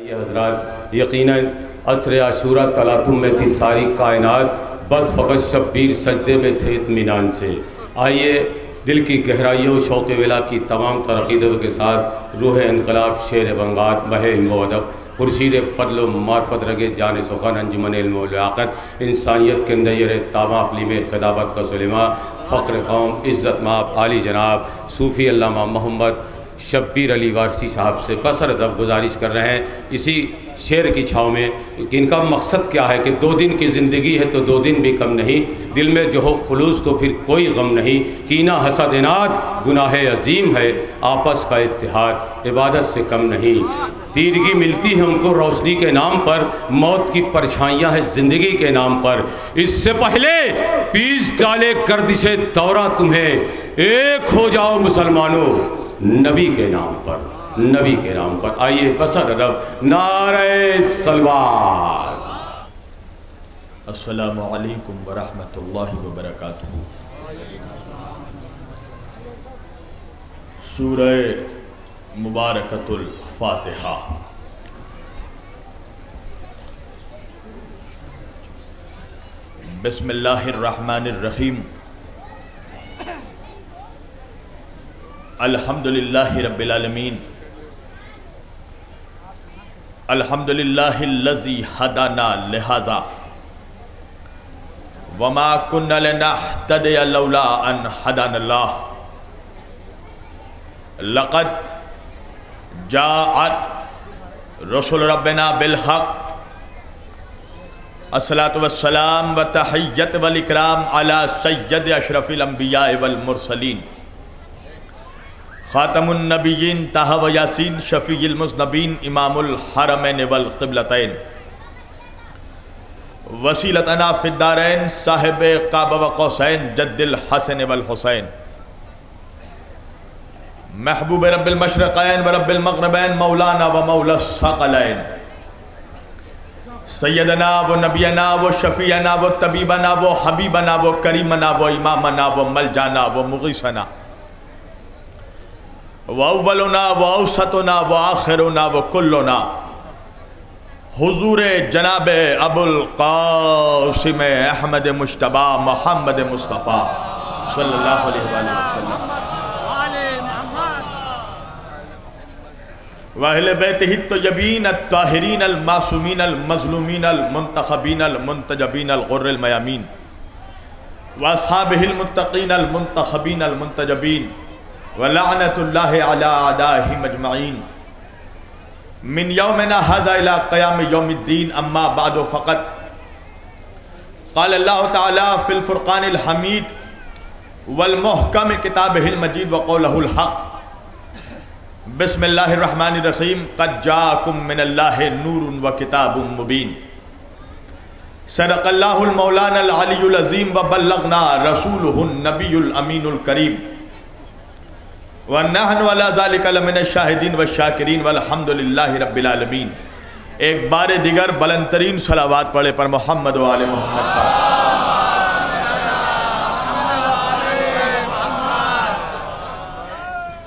ये हज़रात यकीनन असर आशूरा तलातुम में थी सारी कायनात, बस फ़कत शब्बीर सजदे में थे इत्मीनान से। आइए दिल की गहराइयों शौक़ विला की तमाम तरक़ीदों के साथ रूह इनक़लाब शेर बंगात मह इल्म व अदब खुर्शीद फ़ज़ल व मार्फत रगे जान सुख़न अंजुमन इल्म व लियाक़त इंसानियत के नयर ताबा अक़लीम ख़िदाबत का सुलेमा फ़ख्र कौम इज़्ज़त माब आली जनाब सूफ़ी अल्लामा मोहम्मद शब्बीर अली वारसी साहब से बसर अदब गुजारिश कर रहे हैं इसी शेर की छाँव में कि इनका मकसद क्या है कि 2 दिन की ज़िंदगी है तो 2 दिन भी कम नहीं, दिल में जो हो खुलूस तो फिर कोई गम नहीं, कीना हसद इनाद गुनाह अजीम है, आपस का इत्तिहाद इबादत से कम नहीं। तीरगी मिलती है उनको रोशनी के नाम पर, मौत की परछाइयाँ है ज़िंदगी के नाम पर। इससे पहले पीस डाले गर्दिशे दौरा तुम्हें, एक हो जाओ मुसलमानों नबी के नाम पर, नबी के नाम पर। आइए बसर अदब नारे सलवार। अस्सलामु अलैकुम व रहमतुल्लाहि व बरकातुहू। सूरह मुबारकतुल फातिहा। बिस्मिल्लाहिर रहमानिर रहीम। अल्हम्दुलिल्लाहि रब्बिल आलमीन। अल्हम्दुलिल्लाहिल्लज़ी हदाना लिहाज़ा वमा कुन्ना लिनहतदिया लौला अन हदानल्लाह। लक़द जाअत रसूल रब्बिना बिल हक़। अस्सलातु वस्सलाम व तहिय्यत वल इकराम अला सय्यद अशरफिल अंबिया वल मुरसलीन ख़ातमुन नबिय्यीन ताहा व यासीन शफ़ीउल मुज़नबीन इमामुल हरमैन वल क़िबलतैन वसीलतना फ़िद्दारैन साहिब काबा व क़ौसैन जद्दिल हसन वल हुसैन महबूब रब्बिल मशरिक़ैन व रब्बिल मग़रिबैन मौलाना व मौला सक़लैन सैयदना व नबियना व शफ़ीअना व तबीबना व हबीबना व करीमना व इमामना व मलजाना व मुग़ीसना व अव्वलुना व औसतुना व आखिरुना व कुल्लुना हुज़ूर जनाब अबुल क़ासिम अहमद मुश्तबा मोहम्मद मुस्तफ़ा सल्लल्लाहु अलैहि वसल्लम व अहले बैतिही अत्तय्यबीन अत्ताहिरीन अल-मासूमीन अल-मज़लूमीन अल-मुंतख़बीन अल-मुंतजबीन अल-ग़ुर्रिल मयामीन व अस्हाबिहिल मुत्तक़ीन अल-मुंतख़बीन अल-मुंतजबीन व लअनतुल्लाहि अला अदाइहिम अजमईन मिन यौमिना हाज़ा इला क़याम यौमिद्दीन। अम्मा बअद फ़क़त क़ाल अल्लाहु तआला फ़िल फ़ुरक़ानिल हमीद वल मुहकम किताबिहिल मजीद व क़ौलुहुल हक़। बिस्मिल्लाहिर रहमानिर रहीम। क़द जाअकुम मिनल्लाहि नूरुन व किताबुम मुबीन। सदक़ल्लाहुल मौलानल अलियुल अज़ीम व बल्लग़ना रसूलुहुन नबियुल अमीनुल करीम व नहनु अला ज़ालिका लमिनश शाहिदीन व शाकिरीन वल्हम्दुलिल्लाहि रब्बिल आलमीन। एक बार दिगर बुलंद तरीन सलावात पढ़े पर मोहम्मद व आले मोहम्मद पर।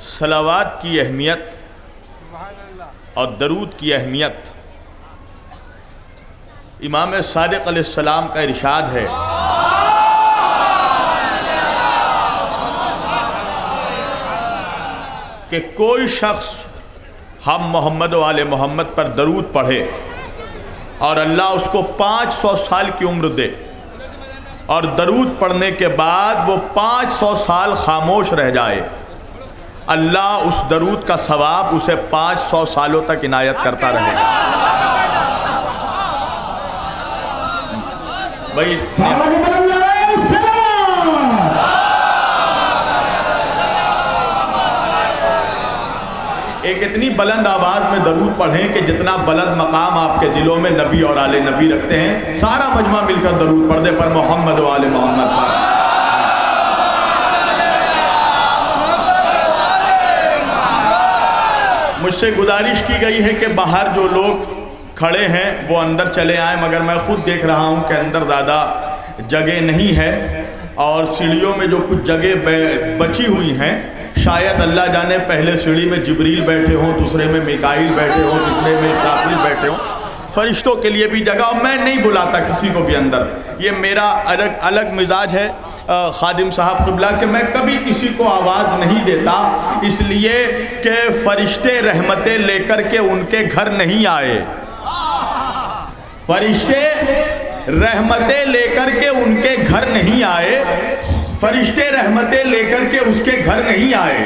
सलावात की अहमियत और दरूद की अहमियत इमाम सादिक़ अलैहिस्सलाम का इरशाद है कि कोई शख्स हम मोहम्मद व आले मोहम्मद पर दरूद पढ़े और अल्लाह उसको 500 साल की उम्र दे और दरूद पढ़ने के बाद वो 500 साल खामोश रह जाए, अल्लाह उस दरूद का सवाब उसे 500 सालों तक इनायत करता रहेगा। भाई एक इतनी बुलंद आवाज़ में दरूद पढ़ें कि जितना बुलंद मकाम आपके दिलों में नबी और आले नबी रखते हैं, सारा मजमा मिलकर दरूद पढ़ दे पर मोहम्मद व आले मोहम्मद पर। मुझसे गुजारिश की गई है कि बाहर जो लोग खड़े हैं वो अंदर चले आएँ, मगर मैं ख़ुद देख रहा हूँ कि अंदर ज़्यादा जगह नहीं है और सीढ़ियों में जो कुछ जगह बची हुई हैं शायद अल्लाह जाने पहले सीढ़ी में जिब्रील बैठे हों, दूसरे में मिकाईल बैठे हों, तीसरे में इसराफील बैठे हों। फरिश्तों के लिए भी जगह, और मैं नहीं बुलाता किसी को भी अंदर। ये मेरा अलग मिजाज है खादिम साहब क़िबला कि मैं कभी किसी को आवाज़ नहीं देता, इसलिए कि फरिश्ते रहमतें लेकर के उनके घर नहीं आए। फरिश्ते रहमतें लेकर के उनके घर नहीं आए, फरिश्ते रहमतें लेकर के उसके घर नहीं आए।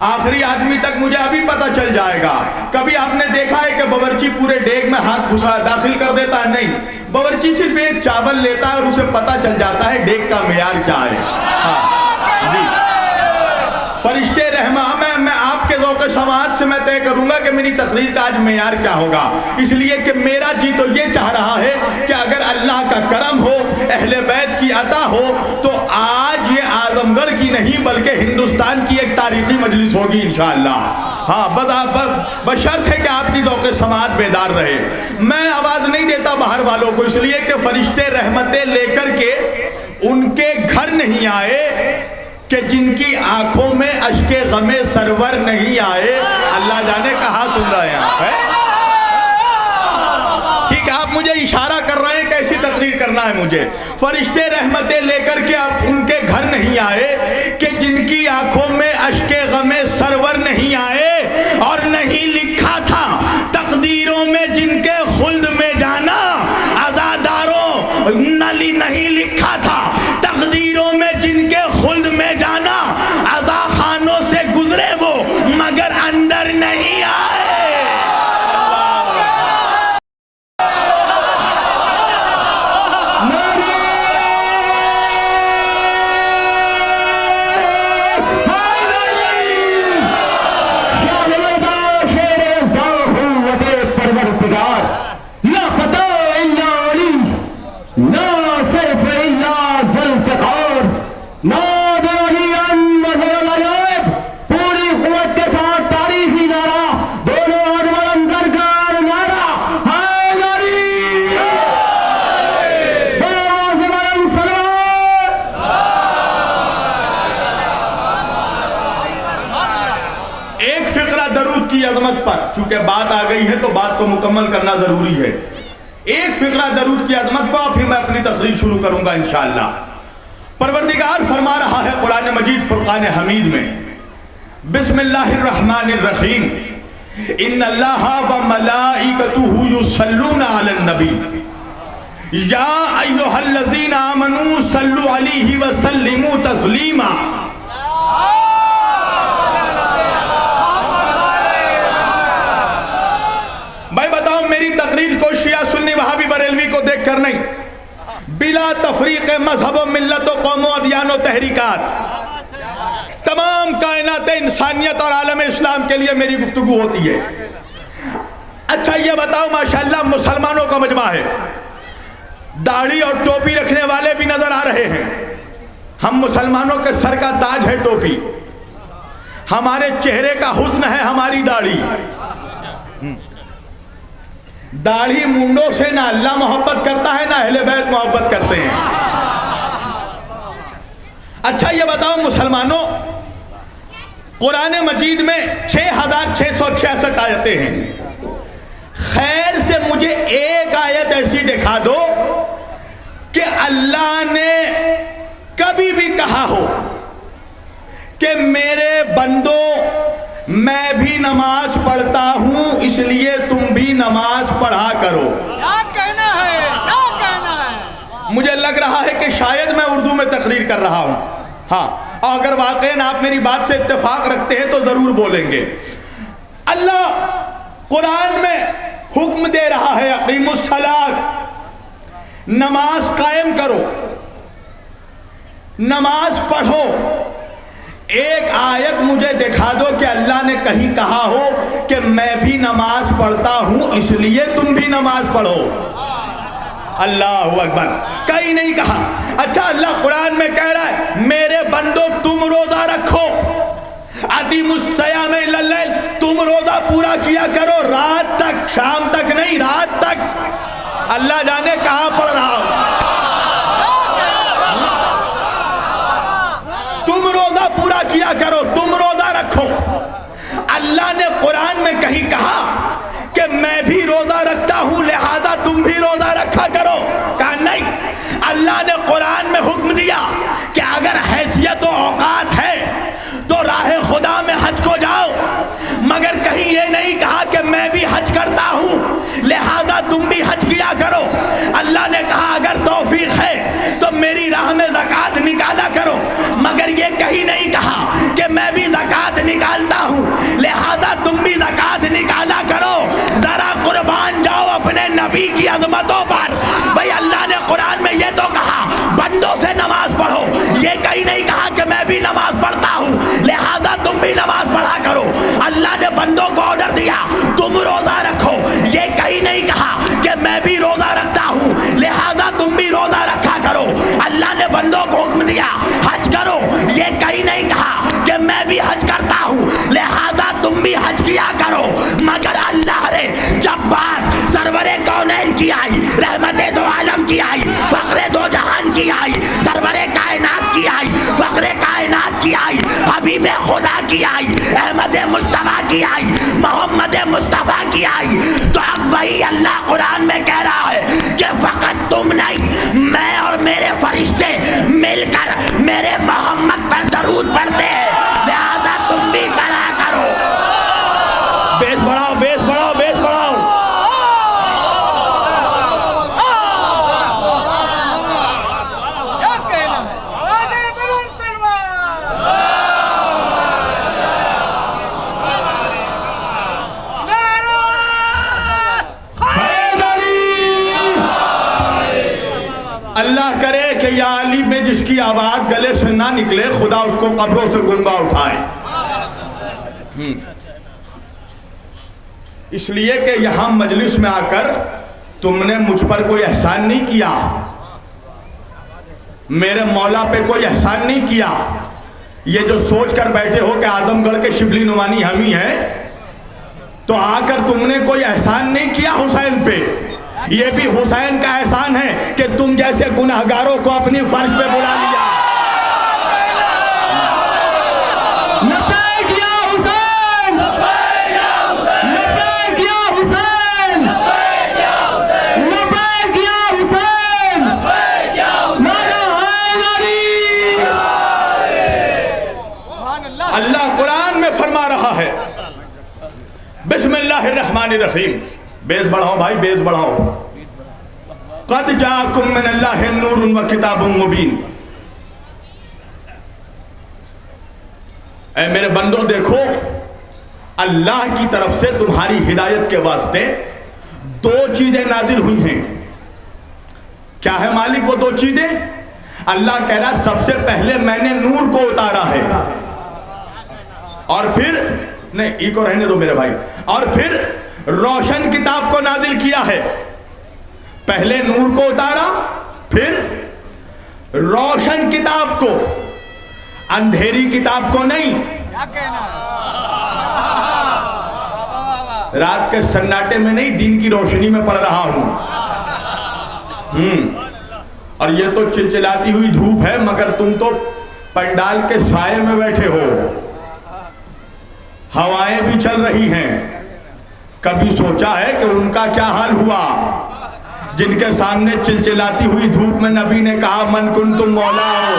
आखिरी आदमी तक मुझे अभी पता चल जाएगा। कभी आपने देखा है कि बावर्ची पूरे डेग में हाथ घुसा दाखिल कर देता है? नहीं, बावर्ची सिर्फ एक चावल लेता है और उसे पता चल जाता है डेग का मेयार क्या है। हाँ जी, फरिश्ते रहमा, मैं आपके ज़ौक़ समाअत से मैं तय करूंगा कि मेरी तकरीर का आज मेयार क्या होगा, इसलिए कि मेरा जी तो ये चाह रहा है कि अगर अल्लाह का करम हो, अहले बैत की अता हो, तो आज ये आजमगढ़ की नहीं बल्कि हिंदुस्तान की एक तारीखी मजलिस होगी इंशाअल्लाह। हाँ, बशर्त है कि आपकी ज़ौक़ समाअत बेदार रहे। मैं आवाज़ नहीं देता बाहर वालों को, इसलिए कि फरिश्ते रहमतें लेकर के उनके घर नहीं आए कि जिनकी आंखों में अश्के गमे सरवर नहीं आए। अल्लाह जाने कहाँ सुन रहे हैं आप, है? ठीक है, आप मुझे इशारा कर रहे हैं कैसी तकरीर करना है मुझे। फरिश्ते रहमतें लेकर के आप उनके घर नहीं आए कि जिनकी आंखों में अश्के गमे सरवर नहीं आए, और नहीं लिखा था तकदीरों में जिनके खुल्द में जाना अज़ादारों नली, नहीं लिखा था तकदीरों में जिनके खुल्द में जाना अज़ा खानों से गुजरे वो मगर अंदर नहीं आए। अजमत पर चूंकि बात आ गई है तो बात को मुकम्मल करना जरूरी है। एक फिक्रा दरूद की अजमत पर, फिर मैं अपनी तकरीर शुरू करूंगा इंशाअल्लाह। परवरदिगार फरमा रहा है कुरान मजीद फुरकान हमीद में, बिस्मिल्लाहिर्रहमानिर्रहीम, इन्नल्लाहा व मलाइकतुहु युसल्लूना अलन नबी या अय्युहल्लज़ीना आमनू सल्लु अलैहि व सल्लिमू तस्लीमा। भाई बताओ, मेरी तकरीर को शिया सुन्नी वहाबी बरेलवी को देख कर नहीं, बिला तफरीक मजहब मिल्लत कौम अदियान तहरीकात, तमाम कायनात इंसानियत और आलम इस्लाम के लिए मेरी गुफ्तगू होती है। अच्छा ये बताओ, माशाअल्लाह मुसलमानों का मजमा है, दाढ़ी और टोपी रखने वाले भी नजर आ रहे हैं। हम मुसलमानों के सर का ताज है टोपी, हमारे चेहरे का हुस्न है हमारी दाढ़ी। दाढ़ी मुंडों से ना अल्लाह मोहब्बत करता है ना अहले बैत मोहब्बत करते हैं। अच्छा ये बताओ मुसलमानों, कुरान मजीद में 6666 आयतें हैं। खैर से मुझे एक आयत ऐसी दिखा दो कि अल्लाह ने कभी भी कहा हो कि मेरे बंदों मैं भी नमाज पढ़ता हूं इसलिए तुम भी नमाज पढ़ा करो। क्या कहना है, क्या कहना है? मुझे लग रहा है कि शायद मैं उर्दू में तकरीर कर रहा हूं। हाँ, अगर वाकई आप मेरी बात से इत्तेफाक रखते हैं तो जरूर बोलेंगे। अल्लाह कुरान में हुक्म दे रहा है, अकीमुस्सलात, नमाज कायम करो, नमाज पढ़ो। एक आयत मुझे दिखा दो कि अल्लाह ने कहीं कहा हो कि मैं भी नमाज पढ़ता हूं इसलिए तुम भी नमाज पढ़ो। अल्लाहु अकबर, कहीं नहीं कहा। अच्छा, अल्लाह कुरान में कह रहा है मेरे बंदो तुम रोजा रखो, अदीमुस्सयाम इल्लैल, तुम रोजा पूरा किया करो रात तक, शाम तक नहीं, रात तक। अल्लाह जाने कहां पढ़ रहा हूं। पूरा किया करो, तुम अल्लाह ने कुरान में कहीं कहा कि मैं भी रोजा रखता हूं लिहाजा तुम भी रोजा रखा करो? कहा नहीं। अल्लाह ने कुरान में हुक्म दिया कि अगर हैसियत और औकात है तो राह खुदा में हज को जाओ, मगर कहीं ये नहीं कहा कि मैं भी हज करता हूं लिहाजा तुम भी हज किया करो। अल्लाह ने कहा अगर तौफीक है तो मेरी राह में ज़कात निकाला करो, मगर ये कहीं नहीं कहा कि मैं भी ज़कात निकालता हूं लिहाजा तुम भी ज़कात निकाला करो। जरा कुर्बान जाओ अपने नबी की अजमतों पर। भाई अल्लाह ने कुरान में ये तो कहा बंदों से नमाज पढ़ो, ये कहीं नहीं कहा कि मैं भी नमाज पढ़ता हूं लिहाजा तुम भी नमाज पढ़ा करो। अल्लाह ने बंदों को ऑर्डर दिया तुम रोजा रखो, ये कहीं नहीं कहा कि मैं भी रोजा रखता हूं लिहाजा तुम भी रोजा रखा करो। अल्लाह ने बंदों को हुक्म दिया हज करो, ये कहीं नहीं कहा कि मैं भी हज करता हूं लिहाजा तुम भी हज किया करो। मगर अल्लाह ने जब बात सरवरे कौनैन की आई, रहमते दो आलम की आई, फखरे दो जहान की आई, सरवरे कायनात की आई, फखरे कायनात की आई, हबीब खुदा की आई, अहमद मुस्तफा की आई, मोहम्मद मुस्तफा की आई, तो अब वही अल्लाह कुरान में कह रहा है कि फकत तुम नहीं मैं और मेरे फरिश्ते मिलकर मेरे मोहम्मद पर दरूद पढ़ते हैं, लिहाजा तुम भी पढ़ा करो। बेस बढ़ाओ, बेस बढ़ाओ, बेस बढ़ाओ। क्या कहना है? आगे बढ़ो अल्लाह करे कि या अली में जिसकी आवाज गले से ना निकले खुदा उसको कब्रों से गुंगा उठाए। इसलिए कि यहां मजलिस में आकर तुमने मुझ पर कोई एहसान नहीं किया, मेरे मौला पे कोई एहसान नहीं किया। ये जो सोच कर बैठे हो कि आजमगढ़ के शिबली नुमानी हम ही हैं, तो आकर तुमने कोई एहसान नहीं किया हुसैन पे। ये भी हुसैन का एहसान है कि तुम जैसे गुनहगारों को अपनी फर्श पे बुला लिया। अल्लाह कुरान में फरमा रहा है बिस्मिल्लाहिर्रहमानिर्रहीम। बेस बढ़ाओ भाई, बेस बढ़ाओ। क़द जाअकुम मिनल्लाहि नूरुन व किताबुम मुबीन। ऐ मेरे बंदो देखो, अल्लाह की तरफ से तुम्हारी हिदायत के वास्ते दो चीजें नाजिल हुई हैं। क्या है मालिक वो दो चीजें? अल्लाह कह रहा सबसे पहले मैंने नूर को उतारा है, और फिर नहीं ई को रहने दो मेरे भाई, और फिर रोशन किताब को नाजिल किया है। पहले नूर को उतारा, फिर रोशन किताब को, अंधेरी किताब को नहीं। क्या कहना है? रात के सन्नाटे में नहीं, दिन की रोशनी में पढ़ रहा हूं। और ये तो चिलचिलाती हुई धूप है, मगर तुम तो पंडाल के साये में बैठे हो, हवाएं भी चल रही हैं। कभी सोचा है कि उनका क्या हाल हुआ जिनके सामने चिलचिलाती हुई धूप में नबी ने कहा मन कुन तुम मौला हो?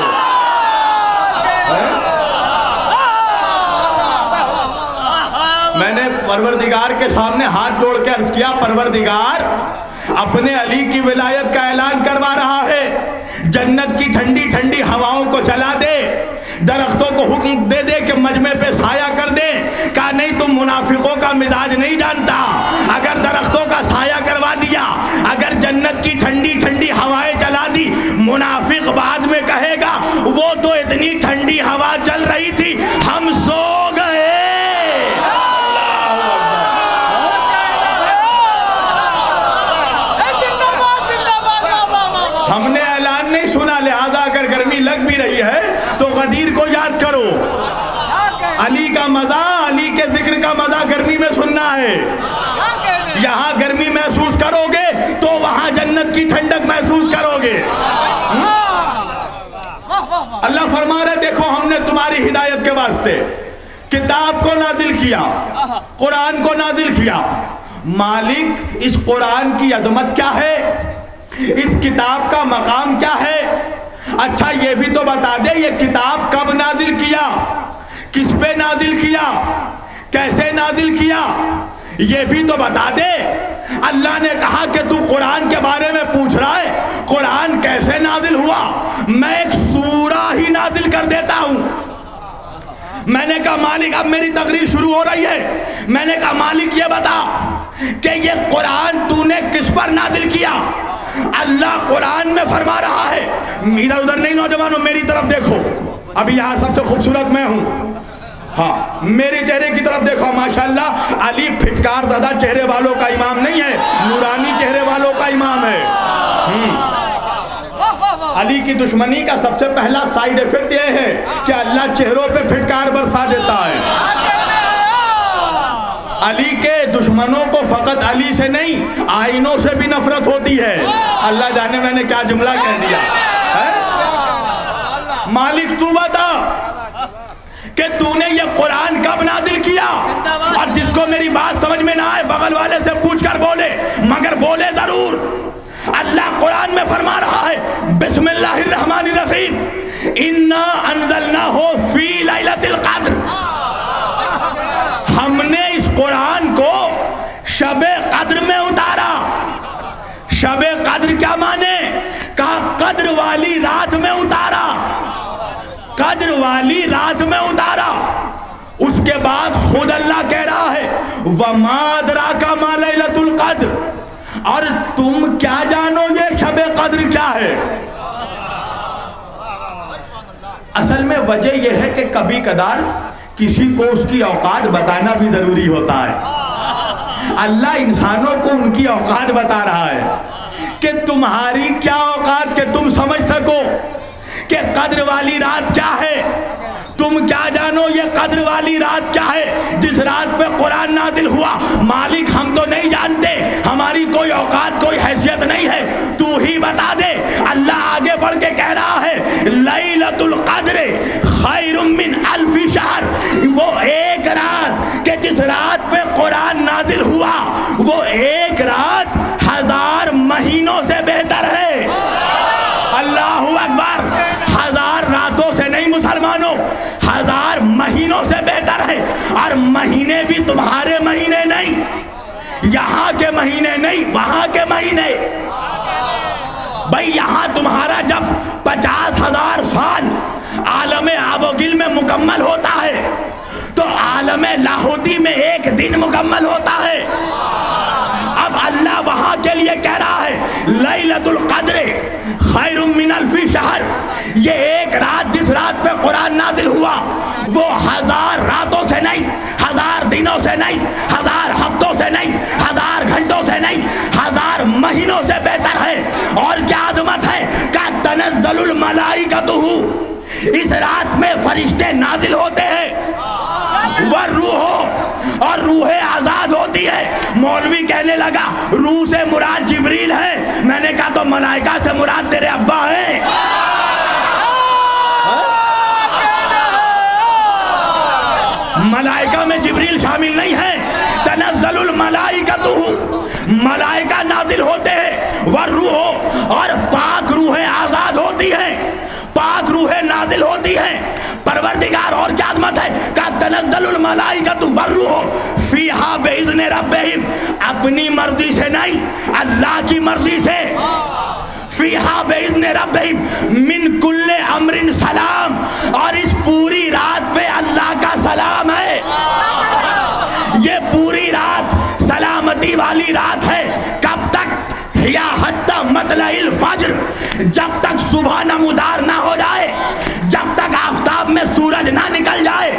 मैंने परवरदिगार के सामने हाथ जोड़ के अर्ज किया, परवरदिगार अपने अली की विलायत का ऐलान करवा रहा है, जन्नत की ठंडी ठंडी हवाओं को चला दे, दरख्तों को हुक्म दे दे कि मजमे पे साया कर दे। कहा नहीं, तुम मुनाफिकों का मिजाज नहीं जानता। अगर दरख्तों का साया करवा दिया, अगर जन्नत की ठंडी ठंडी हवाएं चला दी, मुनाफिक बाद में कहेगा वो तो इतनी ठंडी हवा चल रही थी हम सो गए। हमने ऐलान नहीं सुना, लिहाजा अगर गर्मी लग भी रही है तो गदीर को याद करो। अली का मजा, अली के जिक्र का मजा गर्मी में सुनना है। यहाँ गर्मी महसूस करोगे तो वहां जन्नत की ठंडक महसूस करोगे। अल्लाह फरमा रहे देखो हमने तुम्हारी हिदायत के वास्ते किताब को नाजिल किया, कुरान को नाजिल किया। मालिक, इस कुरान की अजमत क्या है, इस किताब का मकाम क्या है? अच्छा ये भी तो बता दे, ये किताब कब नाजिल किया, किस पे नाजिल किया, कैसे नाजिल किया, ये भी तो बता दे। अल्लाह ने कहा कि तू कुरान के बारे में पूछ रहा है, कुरान कैसे नाजिल हुआ? मैं एक सूरा ही नाजिल कर देता हूं। मैंने कहा मालिक, अब मेरी तकरीर शुरू हो रही है। मैंने कहा मालिक ये बता कि ये कुरान तूने किस पर नाजिल किया? अल्लाह कुरान में फरमा रहा है, इधर उधर नहीं नौजवानों, मेरी तरफ देखो, अभी यहाँ सबसे खूबसूरत मैं हूँ। हाँ, मेरे चेहरे की तरफ देखो, माशाल्लाह। अली फिटकार ज़्यादा चेहरे वालों का इमाम नहीं है, नूरानी चेहरे वालों का इमाम है। अली की दुश्मनी का सबसे पहला साइड इफेक्ट ये है कि अल्लाह चेहरों पे फिटकार बरसा देता है। अली के दुश्मनों को फकत अली से नहीं, आईनों से भी नफरत होती है। अल्लाह जाने मैंने क्या जुमला कह दिया है? मालिक तू बता कि तूने ये कुरान कब नाजिल किया? और जिसको मेरी बात समझ में ना आए बगल वाले से पूछ कर बोले, मगर बोले जरूर। अल्लाह कुरान में फरमा रहा है, बिस्मिल्लाहिर्रहमानिर्रहीम, इन्ना अंज़लनाहु फी लैलतिल क़द्र। हमने इस कुरान को शबे कद्र में उतारा। शबे कद्र क्या माने? कहा कद्र वाली रात में उतारा, कद्र वाली रात में उतारा। उसके बाद खुद अल्लाह कह रहा है, वमा अदराका मा लैलतुल क़द्र, और तुम क्या जानो ये शबे कद्र क्या है? असल में वजह यह है कि कभी कदार किसी को उसकी औकात बताना भी जरूरी होता है। अल्लाह इंसानों को उनकी औकात बता रहा है कि तुम्हारी क्या औकात कि तुम समझ सको कि कद्र वाली रात क्या है। तुम क्या जानो ये कद्र वाली रात क्या है जिस रात पे कुरान नाजिल हुआ? मालिक हम तो नहीं जानते, हमारी कोई औकात कोई हैसियत नहीं है, तू ही बता दे। अल्लाह आगे बढ़ के कह रहा है, लैलतुल क़द्र खैरुम मिन अल्फी शहर। वो एक रात के जिस रात पे कुरान नाजिल हुआ, वो एक रात 1000 महीनों से बेहतर है। अल्लाहु अकबर। 1000 रातों से नहीं मुसलमानों, 1000 महीनों से बेहतर है। और महीने भी तुम्हारे महीने नहीं, यहाँ के महीने नहीं, वहां के महीने। भाई यहाँ तुम्हारा जब 50,000 साल आलमे आबोगिल में मुकम्मल होता है, तो आलमे लाहौती में एक दिन मुकम्मल होता है। अब अल्लाह वहां के लिए कह रहा है, लैलतुल क़द्र खैरुम मिन अल्फी शहर। ये एक रात जिस रात पे कुरान नाजिल हुआ, वो 1000 रातों से नहीं, 1000 दिनों से नहीं, 1000 हफ्तों से नहीं, 1000 घंटों से नहीं, 1000 महीनों से बेहतर है। और क्या आज़मत है? का तनज़्ज़लुल मलाइकतुहु। इस रात में फरिश्ते नाजिल होते हैं, वह रूह और रूहें आजाद होती है। मौलवी कहने लगा रूह से मुराद जिब्रील है। मैंने कहा तो मलाइका से मुराद तेरे अब्बा है। मलाइका में जिब्रील शामिल नहीं है। तनज़्ज़लुल मलाइकतुहु, मलाइका नाजिल होते हैं, वह रूह और पाक रूहें आजाद होती हैं, पाक रूहें नाजिल होती हैं। परवरदिगार और क्या आज़मत है? का तनज़्ज़लुल मलाइकतु वर्रूह फीहा बिइज़्नि रब्बिहिम। अपनी मर्जी से नहीं, अल्लाह की मर्जी से। फीहा बिइज़्नि रब्बिहिम मिन कुल्ले अम्रिन सलाम। और इस पूरी रात पे अल्लाह का सलाम है। ये पूरी रात सलामती वाली रात है। कब तक? या हत्ता मतलइल फज्र, जब तक सुबह नमूदार ना हो जाए, जब तक आफताब में सूरज ना निकल जाए,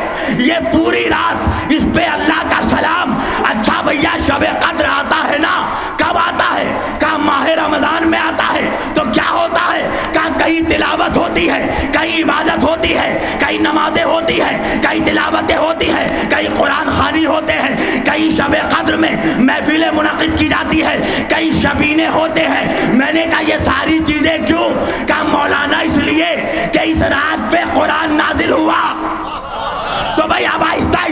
ये पूरी रात इस पे अल्लाह का सलाम। अच्छा भैया शबे कद्र आता है ना, कब आता है? का माह रमजान में आता है। तो क्या होता है? का कहीं तिलावत होती है, कहीं इबादत होती है, कहीं नमाजें होती है, कहीं तिलावतें होती है, कहीं कुरान खानी होते हैं, कहीं शबे कद्र में महफिलें मुनक़िद की जाती है, कहीं शबीने होते हैं। मैंने कहा ये सारी चीजें क्यों? का मौलाना इसलिए कि इस रात पे कुरान नाजिल हुआ। तो भाई अब आहिस्ता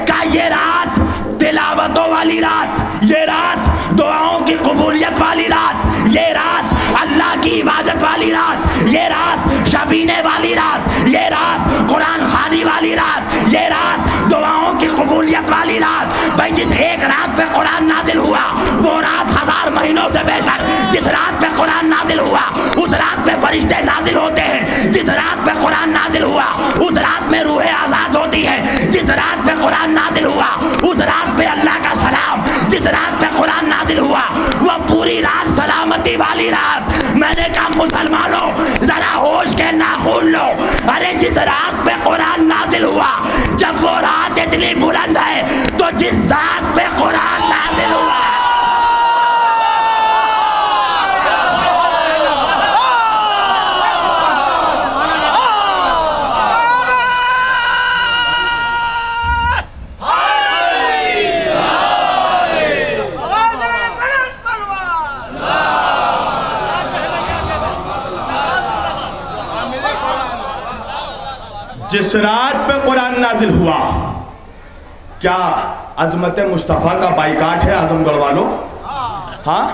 का ये रात तिलावतों वाली रात, ये रात दुआओं की कबूलियत वाली रात, ये रात अल्लाह की इबादत वाली रात, ये रात शबीने वाली रात, ये रात कुरान खानी वाली रात, ये रात दुआओं की कबूलियत वाली रात। भाई जिस एक रात पे कुरान नाजिल हुआ वो रात 1000 महीनों से बेहतर। जिस रात पे कुरान नाजिल हुआ उस रात पे फरिश्ते नाजिल होते हैं। जिस रात पे कुरान नाजिल हुआ उस रात में रूहें आज़ाद होती है। जिस रात पे कुरान नाजिल हुआ उस रात पे अल्लाह का सलाम, जिस रात पे कुरान नाजिल हुआ वह पूरी रात सलामती वाली रात। मैंने कहा मुसलमानों जरा होश के नाखून लो। अरे जिस रात पे कुरान नाजिल हुआ, जब वो रात इतनी बुलंद है तो जिस रात पे कुरान नाजिल हुआ जिस रात पे कुरान नाजिल हुआ, क्या अजमत मुस्तफ़ा का बाइकाट है आजमगढ़ वालों? हाँ,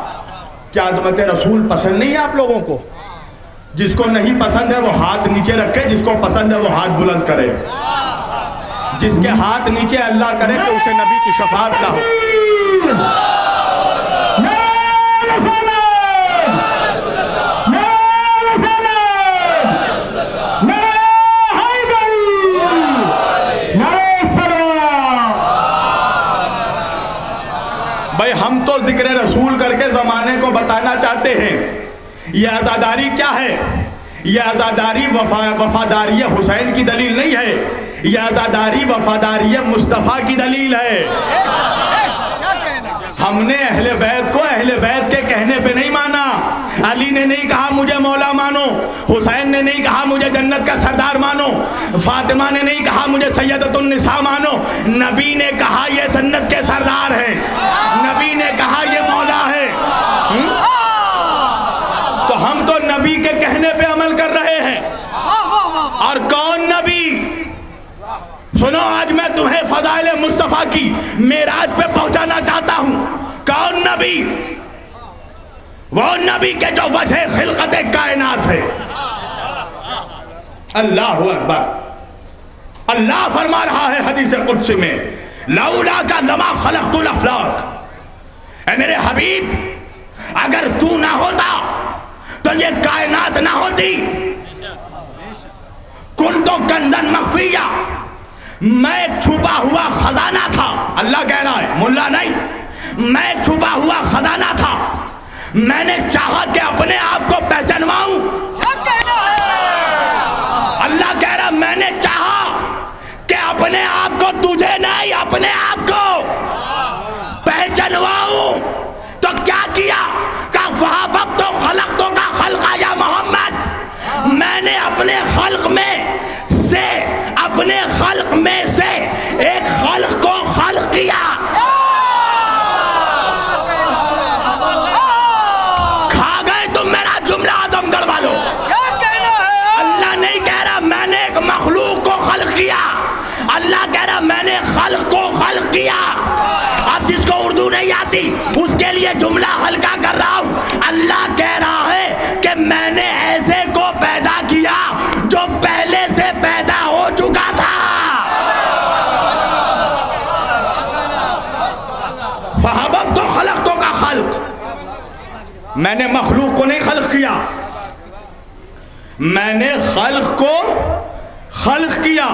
क्या अजमत रसूल पसंद नहीं है आप लोगों को? जिसको नहीं पसंद है वो हाथ नीचे रखे, जिसको पसंद है वो हाथ बुलंद करे। जिसके हाथ नीचे अल्लाह करे कि उसे नबी की शफाअत ना हो। भाई हम तो जिक्र रसूल करके ज़माने को बताना चाहते हैं ये आज़ादारी क्या है। ये आज़ादारी वफादारी हुसैन की दलील नहीं है, ये आज़ादारी वफादारी मुस्तफ़ा की दलील है। हमने अहले बैत को अहले बैत के कहने पे नहीं माना। अली ने नहीं कहा मुझे मौला मानो, हुसैन ने नहीं कहा मुझे जन्नत का सरदार मानो, फातिमा ने नहीं कहा मुझे सैयदतुन निसा मानो। नबी ने कहा ये जन्नत के सरदार हैं, नबी ने कहा ये मौला है। तो हम तो नबी के कहने पे अमल कर रहे हैं। और कौन नबी? सुनो, आज मैं तुम्हें फज़ाइल मुस्तफ़ा की मेराज पे पहुंचाना चाहता हूं। कौन नबी? वो नबी के जो वजह खिलकत कायनात है। अल्लाह अकबर। अल्लाह फरमा रहा है हदीस कुद्सी में, लौला का लमा खलक़तुल अफ़लाक। ऐ मेरे हबीब, अगर तू ना होता तो ये कायनात ना होती। कुन तो कंजन मख्फिया, मैं एक छुपा हुआ खजाना था। अल्लाह कह रहा है, मुल्ला नहीं। मैं एक छुपा हुआ खजाना था। मैंने चाहा कि अपने आप को पहचानवाऊं। अल्लाह कह रहा, मैंने चाहा कि अपने आप को तुझे नहीं अपने आप को पहचानवाऊं। तो क्या किया? का वहाब तो खलक तो का खलका या मोहम्मद, मैंने अपने खल्क में से अपने खल्क में से एक खल्क को खल्क किया। खा गए तुम मेरा जुमला आजमगढ़ वालों। अल्लाह नहीं कह रहा मैंने एक मखलूक को खल्क किया, अल्लाह कह रहा मैंने खल्क को खल्क किया। अब जिसको उर्दू नहीं आती उसके लिए जुमला हल्का कर रहा हूं। अल्लाह कह रहा है कि मैंने ऐसे को पैदा किया जो पहले से पैदा हो चुका था। फहबब तो खलक तो का खल्क, मैंने मखलूक को नहीं खल्क किया, मैंने खल्क को खल्क किया।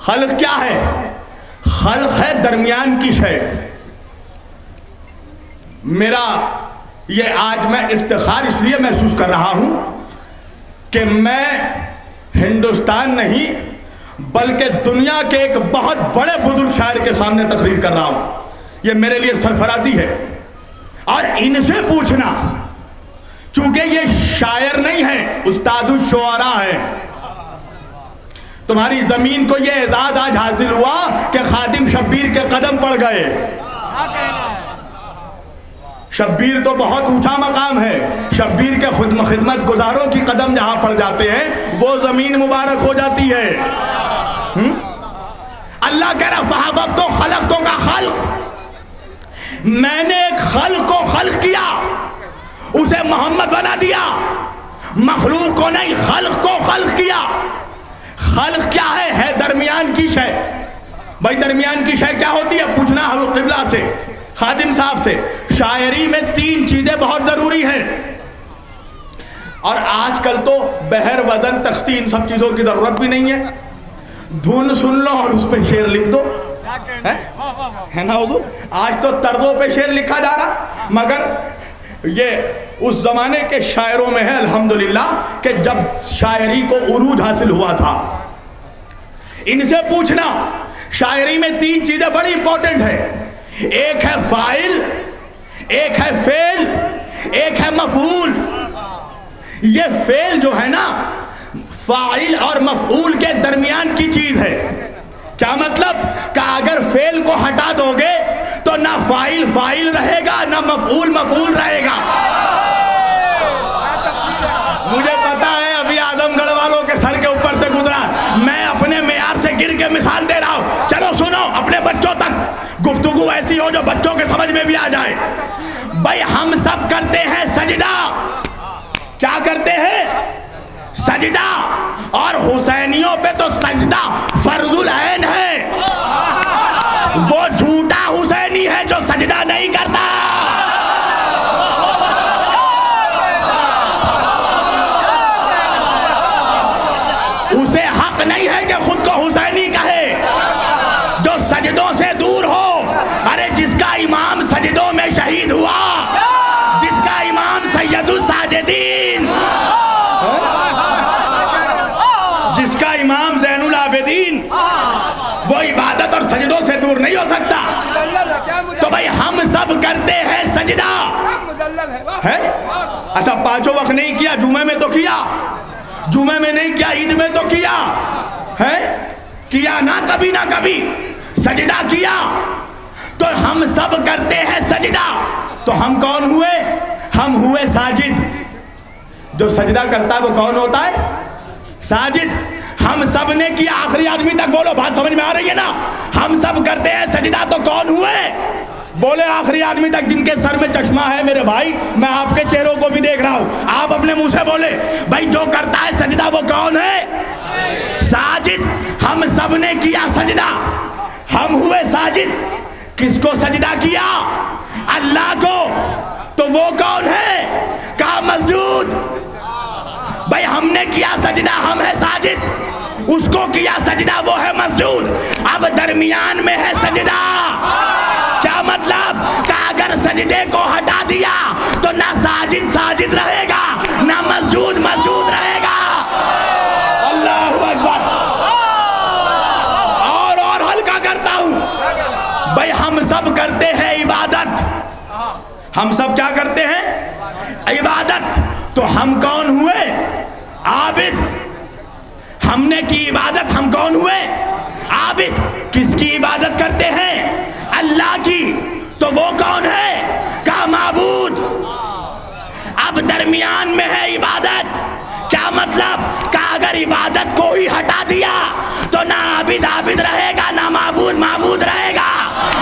खल्क क्या है? खल्क है दरमियान की शय। मेरा ये आज मैं इफ्तिखार इसलिए महसूस कर रहा हूं कि मैं हिंदुस्तान नहीं बल्कि दुनिया के एक बहुत बड़े बुजुर्ग शायर के सामने तकरीर कर रहा हूं। ये मेरे लिए सरफराजी है। और इनसे पूछना, चूंकि ये शायर नहीं है, उस्तादुल शुअरा है। तुम्हारी जमीन को ये एजाज आज हासिल हुआ कि खादिम शब्बीर के कदम पड़ गए। शब्बीर तो बहुत ऊंचा मकाम है। शब्बीर के खिदमत गुजारों की कदम जहां पड़ जाते हैं वो जमीन मुबारक हो जाती है। अल्लाह कह रहा फहबब तो खलक तो का खल्क, मैंने एक खल्क को खल्क किया, उसे मोहम्मद बना दिया। मखलूक को नहीं, खल्क को खल्क किया। खल्क क्या है दरमियान की शय। भाई दरमियान की शय क्या होती है, पूछना है क़िबला से, खादिम साहब से। शायरी में 3 चीजें बहुत जरूरी हैं, और आजकल तो बहर वजन तख्ती इन सब चीजों की जरूरत भी नहीं है। धुन सुन लो और उस पर शेर लिख दो, है ना हुजूर। आज तो तर्जों पे शेर लिखा जा रहा, मगर ये उस जमाने के शायरों में है अल्हम्दुलिल्लाह कि जब शायरी को उरूज हासिल हुआ था। इनसे पूछना, शायरी में 3 चीजें बड़ी इंपॉर्टेंट है। एक है फाइल, एक है फेल, एक है मफूल। ये फेल जो है ना, फाइल और मफूल के दरमियान की चीज है। क्या मतलब कि अगर फेल को हटा दोगे तो ना फाइल फाइल रहेगा, ना मफूल मफूल रहेगा। मुझे पता है अभी आजमगढ़ वालों के सर के ऊपर से गुजरा, मैं अपने मेयार से गिर के मिसाल दे रहा हूं। चलो सुनो, अपने बच्चों तक गुफ्तगू ऐसी हो जो बच्चों के समझ में भी आ जाए। भाई हम सब करते हैं सजदा, क्या करते हैं, सजदा। और हुसैनियों पे तो सजदा फर्जुल ऐन है। वो झूठा हुसैनी है जो सजदा नहीं करता। उसे हक नहीं है कि खुद को हुसैनी कहे, जो सजदों से दूर हो। अरे जिसका इमाम सजदों में शहीद हुआ, जिसका इमाम सैयदुल साजिदीन, जिसका इमाम ज़ैनुल आबिदीन, वो इबादत और सजदों से दूर नहीं हो सकता। तो भाई हम सब करते हैं सजदा, है? अच्छा, 5 वक्त नहीं किया, जुमे में तो किया, जुमे में नहीं किया, ईद में तो किया है, किया ना कभी ना कभी सजदा किया। तो हम सब करते हैं सजदा। तो हम कौन हुए, हम हुए साजिद। जो सजदा करता है वो कौन होता है, साजिद। हम सब ने किया, आखिरी आदमी तक बोलो, बात समझ में आ रही है ना। हम सब करते हैं सजदा, तो कौन हुए, बोले आखिरी आदमी तक, जिनके सर में चश्मा है मेरे भाई। मैं आपके चेहरों को भी देख रहा हूं, आप अपने मुंह से बोले भाई जो करता है सजदा वो कौन है, साजिद। हम सब ने किया सजदा, हम हुए साजिद। किसको सजदा किया, अल्लाह को। तो वो कौन है, कहा मस्जूद। भाई हमने किया सजदा, हम है साजिद। उसको किया सजदा, वो है मस्जूद। अब दरमियान में है सजदा। क्या मतलब कि अगर सजदे को हटा दिया तो ना साजिद साजिद रहेगा, ना मस्जूद मस्जूद रहेगा। अल्लाहु अकबर। और हल्का करता हूं, भाई हम सब करते हैं इबादत। हम सब क्या करते हैं, इबादत। तो हम कौन हुए, आबिद। हमने की इबादत, हम कौन हुए, आबिद। किसकी इबादत करते हैं, अल्लाह की। तो वो कौन है, का माबूद। अब दरमियान में है इबादत। क्या मतलब का अगर इबादत को ही हटा दिया तो ना आबिद आबिद रहेगा, ना माबूद माबूद रहेगा।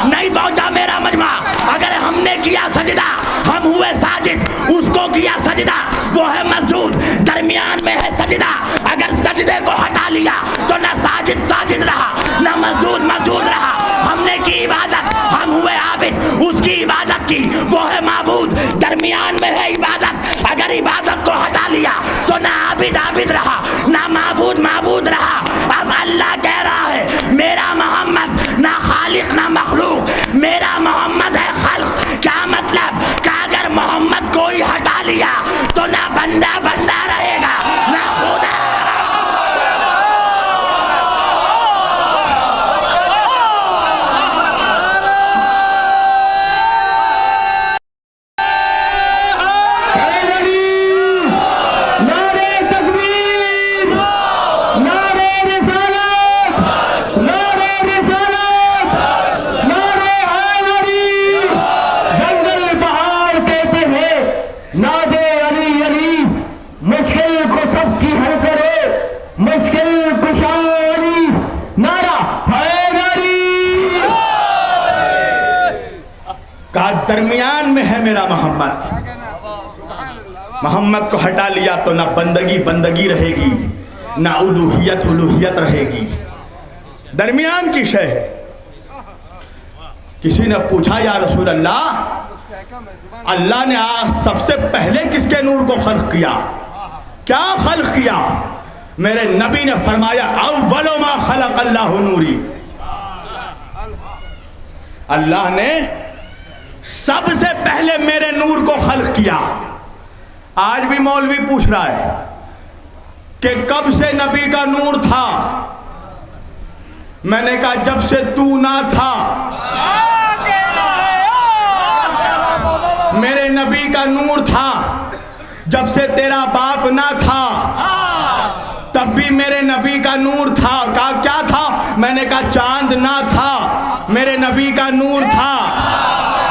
नहीं पहुंचा मेरा मजमा। अगर हमने किया सजदा, हम हुए साजिद। उसको किया सजदा, वो है मस्जूद। दरमियान में है सजदा। अगर सजदे को हटा लिया तो ना साजिद साजिद रहा, ना मस्जूद मस्जूद रहा। हमने की इबादत, हम हुए आबिद। उसकी इबादत की, वो है माबूद। दरमियान में है इबादत। अगर इबादत को हटा लिया तो ना आबिद आबिद रहा, ना माबूद माबूद रहा। अब अल्लाह कह रहा है मेरा मोहम्मद ना खालिक ना मखलूक, मेरा मोहम्मद है खल्क। क्या मतलब कि अगर मोहम्मद को ही हटा लिया तो ना बंदा बंदा रहेगा, ना खुदा। कहा दरमियान में है मेरा मोहम्मद। मोहम्मद को हटा लिया तो ना बंदगी बंदगी रहेगी, ना उलूहियत उलूहियत रहेगी, दरमियान की शय है। किसी ने पूछा या रसूल अल्लाह, अल्लाह ने आज सबसे पहले किसके नूर को खल्क किया, क्या खल्क किया? मेरे नबी ने फरमाया अव्वलु मा खलक अल्लाहु नूरी। अल्लाह ने सबसे पहले मेरे नूर को खल्क किया। आज भी मौलवी पूछ रहा है कि कब से नबी का नूर था? मैंने कहा जब से तू ना था। मेरे नबी का नूर था जब से तेरा बाप ना था, तब भी मेरे नबी का नूर था। कहा क्या था? मैंने कहा चांद ना था, मेरे नबी का नूर था।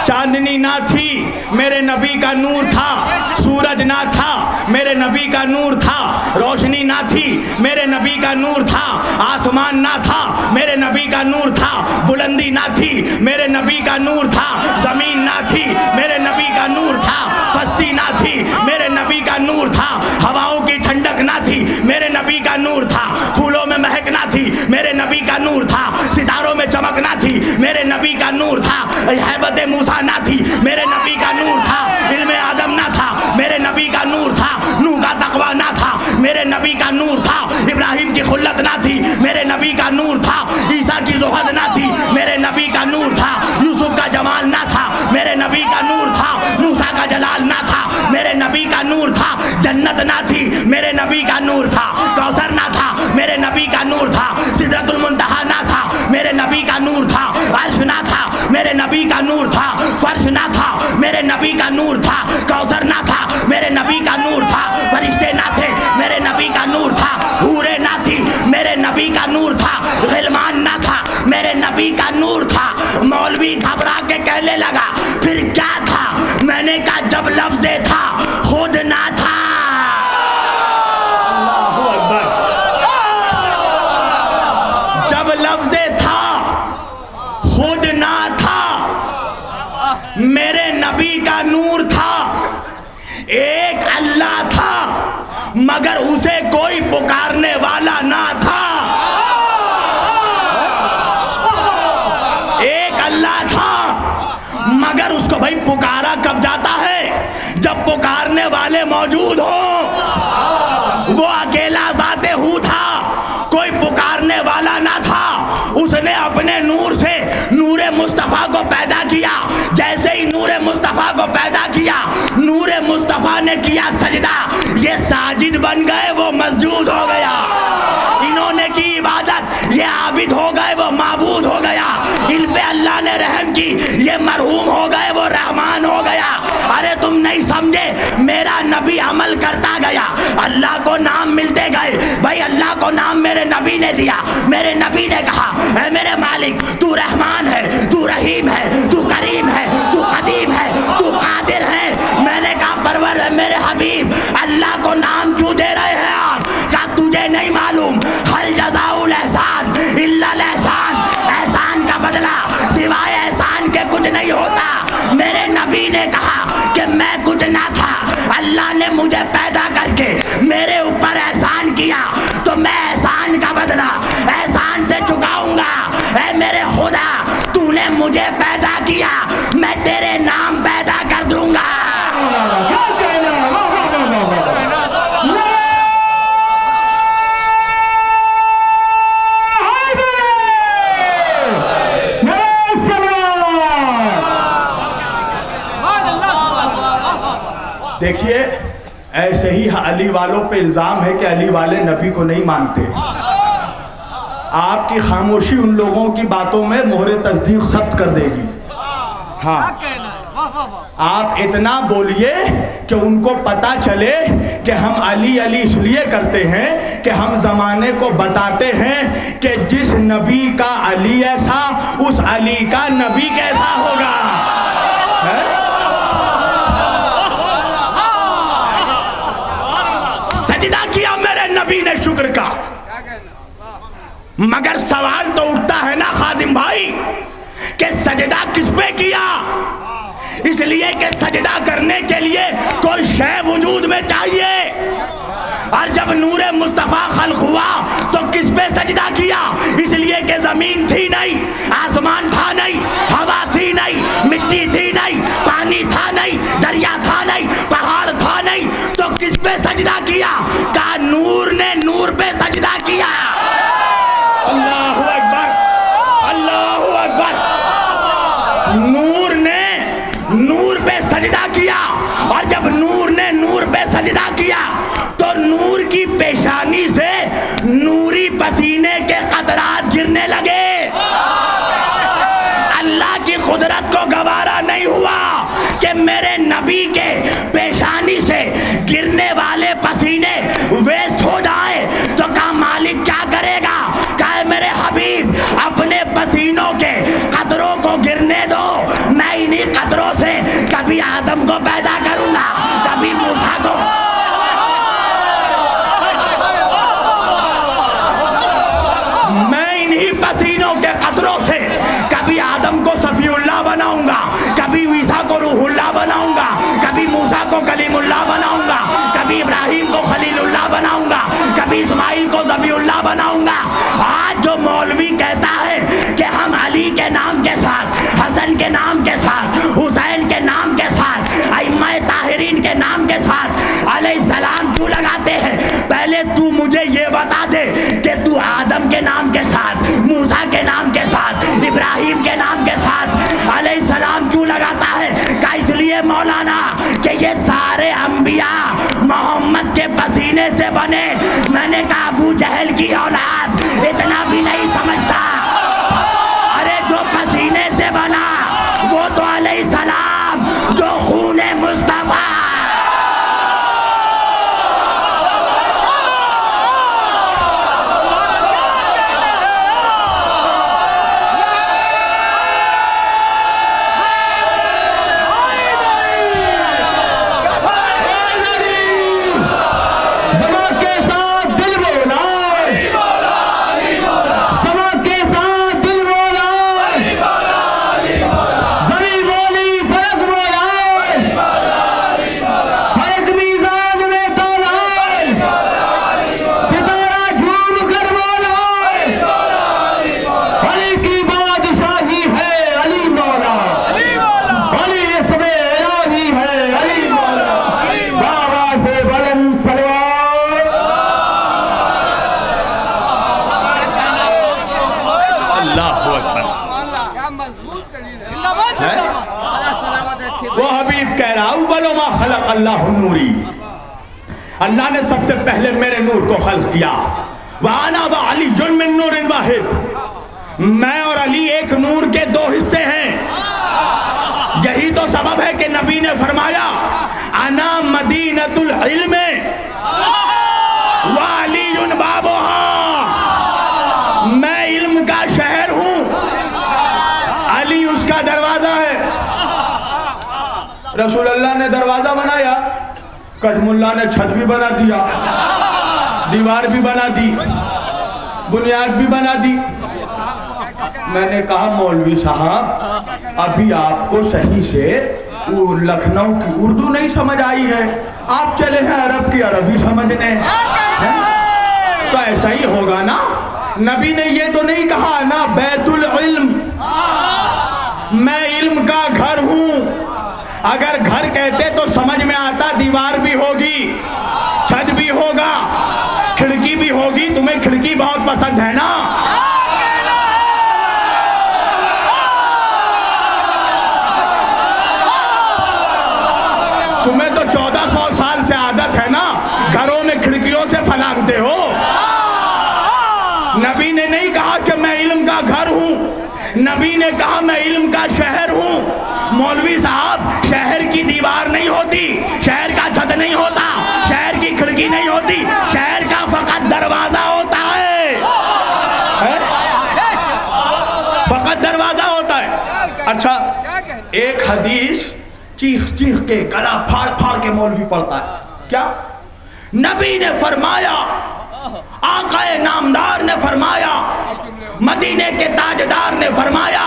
चांदनी ना थी, मेरे नबी का नूर था। सूरज ना था, मेरे नबी का नूर था। रोशनी ना थी, मेरे नबी का नूर था। आसमान ना था, मेरे नबी का नूर था। बुलंदी ना थी, मेरे नबी का नूर था। जमीन ना थी, मेरे नबी का नूर था। पस्ती ना थी, मेरे नबी का नूर था। हवाओं की ठंडक ना थी, मेरे नबी का नूर था। फूलों में महक ना थी, मेरे नबी का नूर था। सितारों में चमक ना थी, मेरे नबी का नूर था। हैबत मूसा ना थी, मेरे नबी का नूर था। इल्मे आदम ना था, मेरे नबी का नूर था। नूह का तकवा ना था, मेरे नबी का नूर था। इब्राहिम की खुल्लत ना थी, मेरे नबी का नूर था। ईसा की ज़ुहद ना थी, मेरे नबी का नूर था। यूसुफ का जमाल ना था, मेरे नबी का नूर था। मूसा का जलाल ना था, मेरे नबी का नूर था। जन्नत ना थी, मेरे नबी का नूर था। कौसर ना था, मेरे नबी का नूर था। सिदरतुल मुंतहा ना था, मेरे नबी का नूर था। अर्श ना था, मेरे नबी का नूर था। फर्श ना था, मेरे नबी का नूर था। कौसर ना था, मेरे नबी का नूर था। फरिश्ते ना थे, मेरे नबी का नूर था। हूरे ना थी, मेरे नबी का नूर था। गिलमान ना था, मेरे नबी का नूर था। मौलवी घबरा के कहने लगा फिर क्या था? मैंने कहा जब लफ्ज़े था खुद ना था। अल्लाहू अकबर। जब लफ्ज़े था खुद ना था, मेरे नबी का नूर था। एक अल्लाह था मगर उसे कोई पुकारने वाला ना था। एक अल्लाह था मगर उसको भाई पुकारा कब जाता है? जब पुकारने वाले मौजूद हो। वो अकेला ज़ाते हू था, कोई पुकारने वाला ना था। उसने अपने नूर से नूरे मुस्तफ़ा को पैदा किया। जैसे ही नूरे मुस्तफ़ा को पैदा किया, नूरे मुस्तफ़ा ने किया सजदा। ये साजिद बन गए, वो मस्जूद हो गया। इन्होंने की इबादत, ये आबिद हो गए, वो माबूद हो गया। इन पे अल्लाह ने रहम की, ये मरहूम हो गए, वो रहमान हो गया। अरे तुम नहीं समझे, मेरा नबी अमल करता गया, अल्लाह को नाम मिलते गए। भाई अल्लाह को नाम मेरे नबी ने दिया। मेरे नबी ने कहा ऐ मेरे मालिक, तू रहमान है, तू रहीम है, तू करीम है, तू कदीम है, तू कादिर है। मैंने कहा परवर है मेरे हबीब, अल्लाह को नाम क्यों दे रहे हैं आप? क्या तुझे नहीं मालूम हल जज़ाउल एहसान इल्लल एहसान? एहसान का बदला सिवाय एहसान के कुछ नहीं होता। मेरे नबी ने कहा कि मैं कुछ ना था, अल्लाह ने मुझे पैदा करके मेरे ऊपर एहसान किया, तो मैं एहसान का बदला एहसान से चुकाऊंगा। ऐ मेरे खुदा, तूने मुझे पैदा किया, मैं तेरे नाम पैदा कर दूंगा। देखिए ऐसे ही अली वालों पे इल्ज़ाम है कि अली वाले नबी को नहीं मानते। आपकी खामोशी उन लोगों की बातों में मोहरे तस्दीक सख्त कर देगी। हाँ, आप इतना बोलिए कि उनको पता चले कि हम अली अली इसलिए करते हैं कि हम ज़माने को बताते हैं कि जिस नबी का अली ऐसा, उस अली का नबी कैसा होगा। है? सजदा किया मेरे नबी ने शुक्र का, मगर सवाल तो उठता है ना खादिम भाई कि सजदा किस पे किया? इसलिए कि सजदा करने के लिए कोई शय वजूद में चाहिए। और जब नूरे मुस्तफ़ा खल्क हुआ तो किस पे सजदा किया? इसलिए कि ज़मीन थी नहीं, आसमान था नहीं, हवा थी नहीं, मिट्टी थी नहीं, पानी था नहीं, दरिया था नहीं, पहाड़ था नहीं, तो किस पे सजदा किया? कहा नूर ने नूर पे सजदा किया। अल्लाहु अकबर, अल्लाहु अकबर। नूर ने नूर पे सजदा किया, और जब नूर ने नूर पे सजदा किया तो नूर की पेशानी से नूरी पसीने के कतरात गिरने लगे। अल्लाह की कुदरत को गवारा नहीं हुआ कि मेरे नबी के पेशानी से गिरने वाले पसीने वेस्ट हो जाए, तो कहा मालिक क्या करेगा? कहा मेरे हबीब अपने पसीनों के कतरों को गिरने दो, मैं इन्हीं कतरों से कभी आदम को पैदा करूंगा, कभी मूसा को। मैं इन्हीं पसीनों के कतरों से कभी आदम को सफीउल्लाह बनाऊंगा, कभी ईसा को रूहुल्लाह बनाऊंगा, कभी मूसा को कलीमुल्लाह बनाऊंगा, कभी इब्राहिम को खलीलुल्लाह बनाऊंगा, कभी इस्माइल को ज़बीउल्लाह बनाऊंगा। आज जो मौलवी कहता है कि हम अली के नाम के साथ, हसन के नाम के साथ, हुसैन के नाम के साथ, अइम्मा ताहिरीन के नाम के साथ अलैहिस्सलाम क्यों लगाते हैं? पहले तू मुझे ये बता दे कि तू आदम के नाम के साथ, मूसा के नाम के साथ, इब्राहिम के नाम के साथ अलैहिस्सलाम क्यों लगाता है? का इसलिए मौलाना कि ये सारे अंबिया मोहम्मद के पसीने से बने। मैंने कहा अबू जहल की औलाद इतना भी नहीं समझता। अरे जो पसीने से बना वो तो अलैहिस्सलाम, जो खूने मुस्तफा। वो हबीब कह रहा अव्वलुमा खलक अल्लाहु नूरी, अल्लाह ने सबसे पहले मेरे नूर को खल्क किया। वाना व अलीयुन मिन नूरिन वाहिद, मैं और अली एक नूर के दो हिस्से हैं। यही तो सबब है कि नबी ने फरमाया अना मदीनतुल इल्म व अलीयुन बाबुहा, मैं इल्म का शहर हूँ, अली उसका दरवाजा है। रसूल अल्लाह ने दरवाजा बनाया, कदमुल्ला ने छत भी बना दिया, दीवार भी बना दी, बुनियाद भी बना दी। मैंने कहा मौलवी साहब अभी आपको सही से लखनऊ की उर्दू नहीं समझ आई है, आप चले हैं अरब की अरबी समझने। तो ऐसा ही होगा ना। नबी ने ये तो नहीं कहा ना बैतुल इल्म, मैं इल्म का घर हूँ। अगर घर कहते तो समझ में आता, दीवार भी होगी, छत भी होगा, खिड़की भी होगी। तुम्हें खिड़की बहुत पसंद है ना। तुम्हें तो 1400 साल से आदत है ना, घरों में खिड़कियों से फलांगते हो। नबी ने नहीं कहा कि मैं इल्म का घर हूँ, नबी ने कहा मैं इल्म का शहर हूँ। मौलवी साहब शहर की दीवार नहीं होती, शहर का छत नहीं होता, शहर की खिड़की नहीं होती, शहर का फकत दरवाजा होता है, फकत दरवाजा होता है। अच्छा, एक हदीस चीख चीख के गला फाड़ फाड़ के मौलवी पढ़ता है। क्या? नबी ने फरमाया, आकाए नामदार ने फरमाया, मदीने के ताजदार ने फरमाया।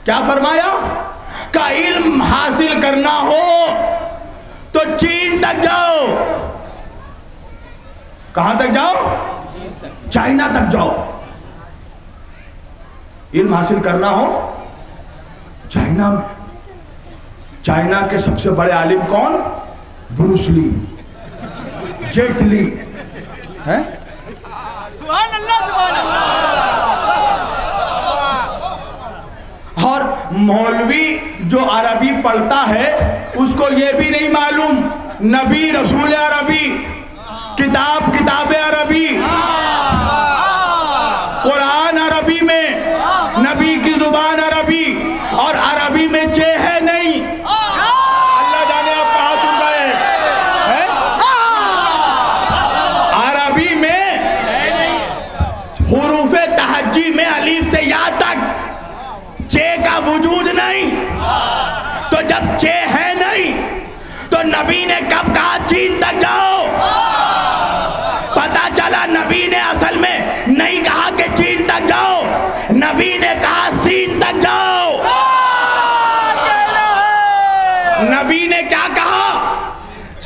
क्या फरमाया? का इल्म हासिल करना हो तो चीन तक जाओ। कहां तक जाओ? चाइना तक जाओ। इल्म हासिल करना हो चाइना में। चाइना के सबसे बड़े आलिम कौन? ब्रूस ली, जेट ली है। सुभान अल्लाह, सुभान अल्लाह। और मौलवी जो अरबी पढ़ता है उसको ये भी नहीं मालूम नबी रसूल अरबी, किताब अरबी, कुरान अरबी में, नबी की जुबान अरबी, और अरबी में चे है नहीं। अल्लाह जाने आप कहाँ सुन रहे हैं? अरबी में हुरूफे तहज्जी में अलीफ से या तक चे का वजूद नहीं। तो जब चे है नहीं तो नबी ने कब कहा चीन तक जाओ? पता चला नबी ने असल में नहीं कहा कि चीन तक जाओ, नबी ने कहा सीन तक जाओ। नबी ने क्या कहा?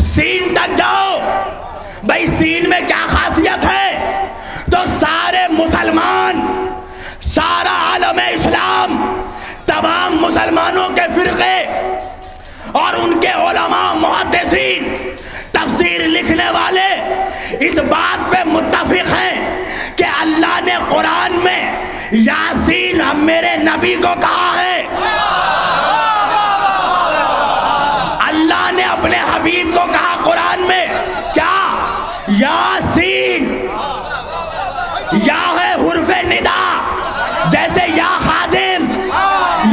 सीन तक जाओ। भाई सीन में क्या खासियत है? तो सारे मुसलमान, सारा आलम इस्लाम, तमाम मुसलमानों के फिरके और उनके उलमा मुहद्दिसीन, तफसीर लिखने वाले इस बात पे मुत्तफिक हैं कि अल्लाह ने कुरान में यासीन हम मेरे नबी को कहा है। अल्लाह ने अपने हबीब को कहा कुरान में क्या? यासीन। या है हुर्फे निदा, जैसे या खादिम,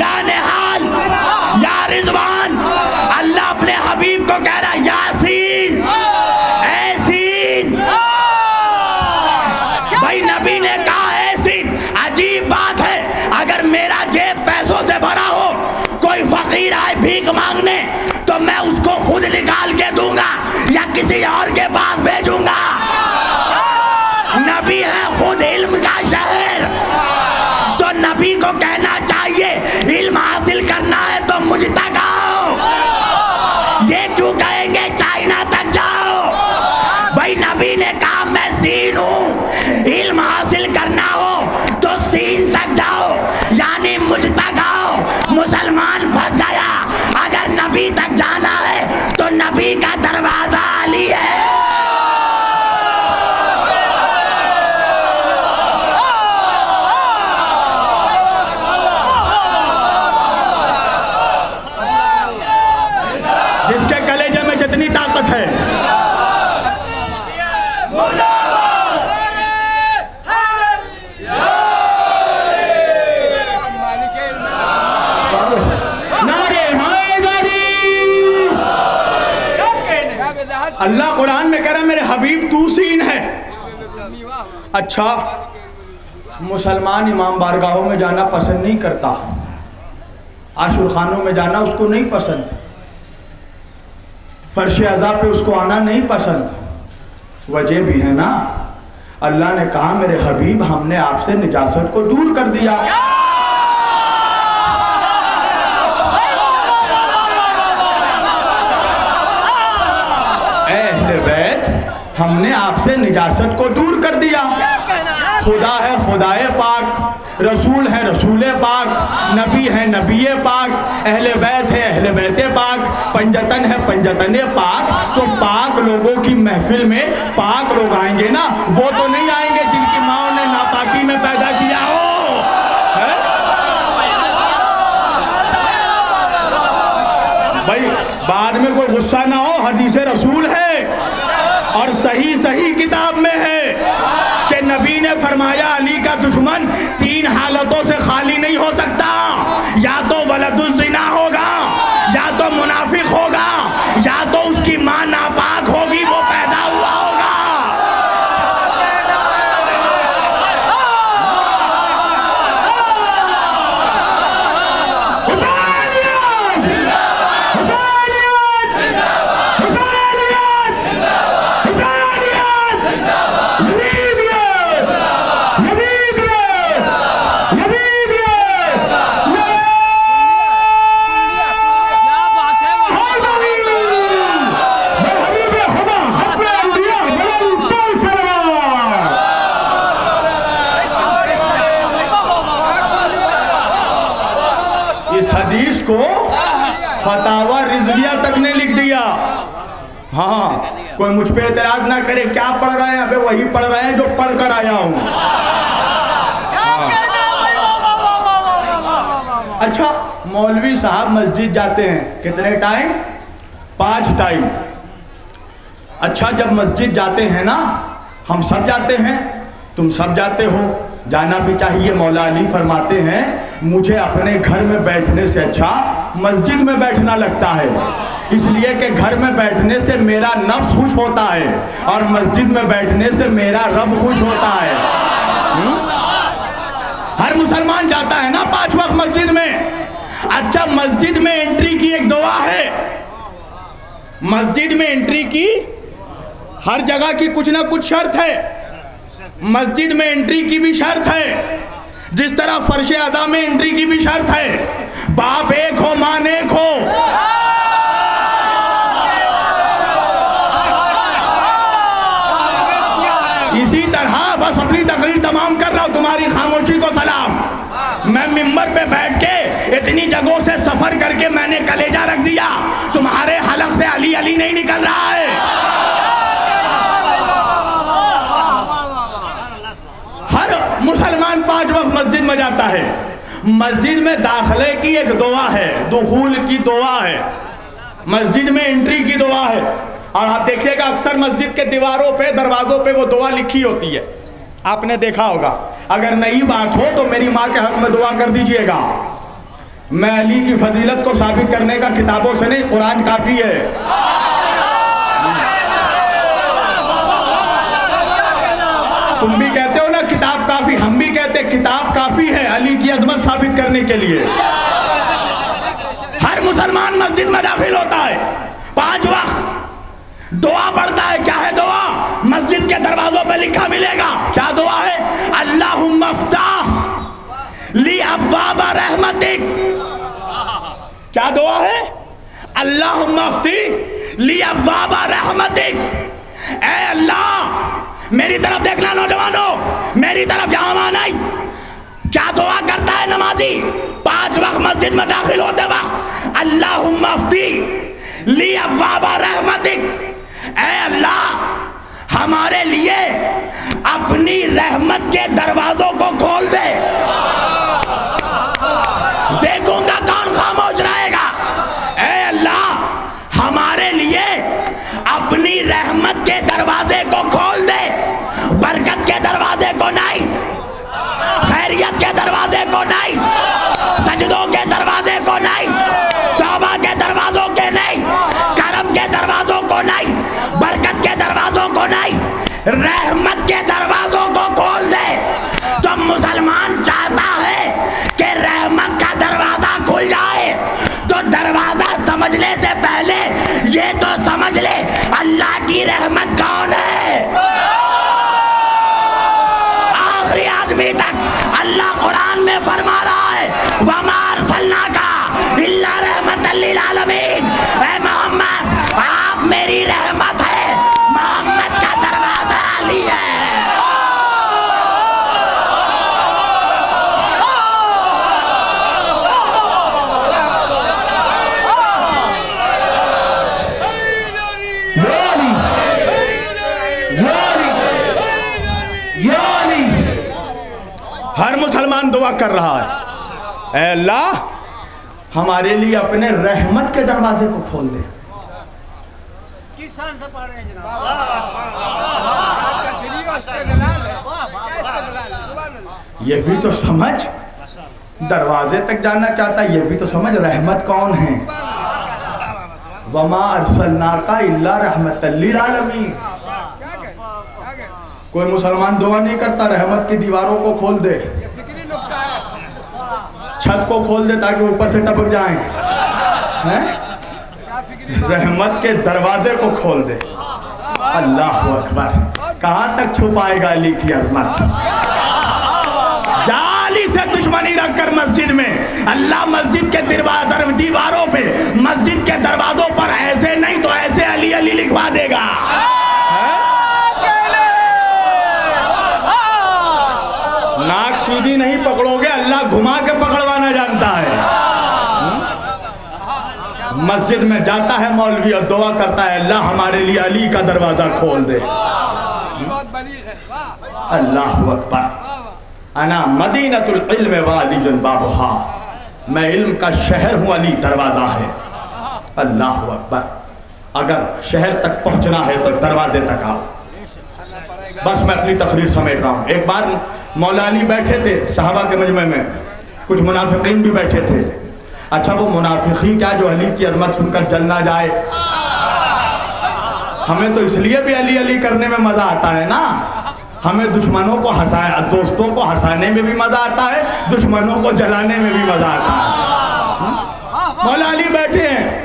या निहाल, या रिजवान। अल्लाह अपने हबीब को कह रहा यासीन, ऐसीन। भाई नबी ने कहा ऐसीन। अजीब बात है, अगर मेरा जेब पैसों से भरा हो, कोई फकीर आए भीख मांगने, तो मैं उसको खुद निकाल के दूंगा या किसी और के पास भेजूंगा। नबी है खुद इल्म का शहर, तो नबी को कहना चाहिए इल्म हासिल करना है तो मुझ तक आओ। ये क्यों कहेंगे चाइना तक जाओ? भाई नबी ने कहा मैं सीन हूं, इल्म हासिल करना हो तो सीन तक जाओ, यानी मुझ तक आओ। मुसलमान फंस गया। अगर नबी तक जाना है तो नबी का दरवाजा अली है। जिसके कलेजे में जितनी ताकत है। अल्लाह कुरान में कह रहा मेरे हबीब तू सीन है। अच्छा, मुसलमान इमाम बारगाहों में जाना पसंद नहीं करता, आशुर खानों में जाना उसको नहीं पसंद, फर्श अज़ा पे उसको आना नहीं पसंद। वजह भी है ना, अल्लाह ने कहा मेरे हबीब हमने आपसे निजासत को दूर कर दिया। अहले बैत हमने आपसे निजासत को दूर कर दिया। खुदा है खुदाए पाक, रसूल है रसूले पाक, नबी है नबीए पाक, अहले बैत है अहले बैते पाक, पंजतन है पंजतने पाक। तो पाक लोगों की महफिल में पाक लोग आएंगे ना, वो तो नहीं आएंगे जिनकी माँ ने नापाकी में पैदा किया हो। भाई बाद में कोई गुस्सा ना हो, हदीस रसूल है और सही सही किताब में है कि नबी ने फरमाया अली का दुश्मन 3 हालतों से खाली नहीं हो सकता। या तो वलदुज़्ज़िना होगा, या तो मुनाफिक होगा, या तो उसकी मां नापाक होगी, वो पैदा हुआ होगा। हदीस को फतावा रिजविया तक ने लिख दिया। हाँ, कोई मुझ पे एतराज ना करे, क्या पढ़ रहे हैं? अबे वही पढ़ रहे हैं जो पढ़ कर आया हूँ। अच्छा, मौलवी साहब मस्जिद जाते हैं कितने टाइम? 5 टाइम। अच्छा, जब मस्जिद जाते हैं ना, हम सब जाते हैं, तुम सब जाते हो, जाना भी चाहिए। मौला अली फरमाते हैं मुझे अपने घर में बैठने से अच्छा मस्जिद में बैठना लगता है, इसलिए कि घर में बैठने से मेरा नफ्स खुश होता है और मस्जिद में बैठने से मेरा रब खुश होता है। हर मुसलमान जाता है ना 5 वक्त मस्जिद में। अच्छा, मस्जिद में एंट्री की एक दुआ है। मस्जिद में एंट्री की हर जगह की कुछ ना कुछ शर्त है। मस्जिद में एंट्री की भी शर्त है, जिस तरह फर्शे अज़ा में एंट्री की भी शर्त है। बाप एक हो, मां एक हो। इसी तरह बस अपनी तकरीर तमाम कर रहा हूं, तुम्हारी खामोशी को सलाम। मैं मिंबर पे बैठ के इतनी जगहों से सफर करके मैंने कलेजा रख दिया, तुम्हारे हलक से अली अली नहीं निकल रहा है। हर मुसलमान 5 वक्त मस्जिद में जाता है। मस्जिद में दाखिले की एक दुआ है, दुखूल की दुआ है, मस्जिद में एंट्री की दुआ है। और आप देखिएगा अक्सर मस्जिद के दीवारों पे, दरवाजों पे वो दुआ लिखी होती है, आपने देखा होगा। अगर नई बात हो तो मेरी माँ के हक में दुआ कर दीजिएगा। मैं अली की फजीलत को साबित करने का किताबों से नहीं, कुरान काफी है। तुम भी कहते हो ना किताब काफी, हम भी कहते किताब काफी है अली की अजमत साबित करने के लिए। हर मुसलमान मस्जिद में दाखिल होता है, 5 वक्त दुआ पढ़ता है। क्या है दुआ? मस्जिद के दरवाजों पे लिखा मिलेगा। क्या दुआ है? अल्लाहुम्मा अफ्ताह ली अब्वाबा रहमतिक। क्या दुआ है? अल्लाहुम्मा अफ्ती ली अब्वाबा रहमतिक। ऐ अल्लाह, मेरी तरफ देखना नौजवानों, मेरी तरफ यहाँ नहीं। क्या दुआ करता है नमाजी 5 वक्त मस्जिद में दाखिल होते वक्त? अल्लाहुम्मा अफ्ती ली अब्वाबा रहमतिक। ऐ अल्लाह, हमारे लिए अपनी रहमत के दरवाजों को खोल दे। देखूंगा कौन खामोश रहेगा। ऐ अल्लाह, हमारे लिए अपनी रहमत के दरवाजे को खोल दे। बरकत के दरवाजे को नहीं, खैरियत के दरवाजे को नहीं, सजदों के दरवाजे को नहीं, तौबा के दरवाजों के नहीं, करम के दरवाजों को नहीं, बरकत के दरवाजों को नहीं, रहमत के दरवाजों को खोल दे। तो मुसलमान चाहता है कि रहमत का दरवाजा खुल जाए, तो दरवाजा समझने से पहले ये तो समझ ले अल्लाह की रहमत कौन है। आखिरी आदमी तक अल्लाह कुरान में फरमा रहा है वमा अरसलनाका इल्ला रहमतल लिल आलमीन। ऐ मोहम्मद, आप मेरी रहमत है, मोहम्मद का दरवाजा अली है। हर मुसलमान दुआ कर रहा है, ऐ अल्लाह, हमारे लिए अपने रहमत के दरवाजे को खोल दे। किस शान से पढ़ रहे हैं जनाब? ये भी तो समझ, दरवाजे तक जाना चाहता है, ये भी तो समझ रहमत कौन है। वमा अरसलनाका इल्ला रहमतल लिल आलमीन। कोई मुसलमान दुआ नहीं करता रहमत की दीवारों को खोल दे, छत को खोल दे ताकि ऊपर से टपक जाएं, हैं? रहमत के दरवाजे को खोल दे। अल्लाह अकबर। कहाँ तक छुपाएगा अली की अजमत? जाली से दुश्मनी रखकर मस्जिद में, अल्लाह मस्जिद के दीवारों पे, मस्जिद के दरवाजों पर ऐसे नहीं तो ऐसे अली अली लिखवा देगा। नाक सीधी नहीं पकड़ोगे, अल्लाह घुमा के पकड़वाना जानता है। मस्जिद में जाता है मौलवी और दुआ करता है, अल्लाह हमारे लिए अली का दरवाज़ा खोल दे। अल्लाहु अकबर। अना मदीनतुल इल्म व अलीयुन बाबुहा, मैं इल्म का शहर हूँ, अली दरवाज़ा है। अल्लाहु अकबर। अगर शहर तक पहुँचना है तो दरवाजे तक आओ। बस मैं अपनी तकरीर समेट रहा हूँ। एक बार मौला अली बैठे थे सहाबा के मजमे में, कुछ मुनाफिकीन भी बैठे थे। अच्छा, वो मुनाफिकीन क्या जो अली की अज़मत सुनकर जल ना जाए? हमें तो इसलिए भी अली अली करने में मज़ा आता है ना, हमें दुश्मनों को हंसाए, दोस्तों को हंसाने में भी मज़ा आता है, दुश्मनों को जलाने में भी मज़ा आता है। मौला अली बैठे हैं।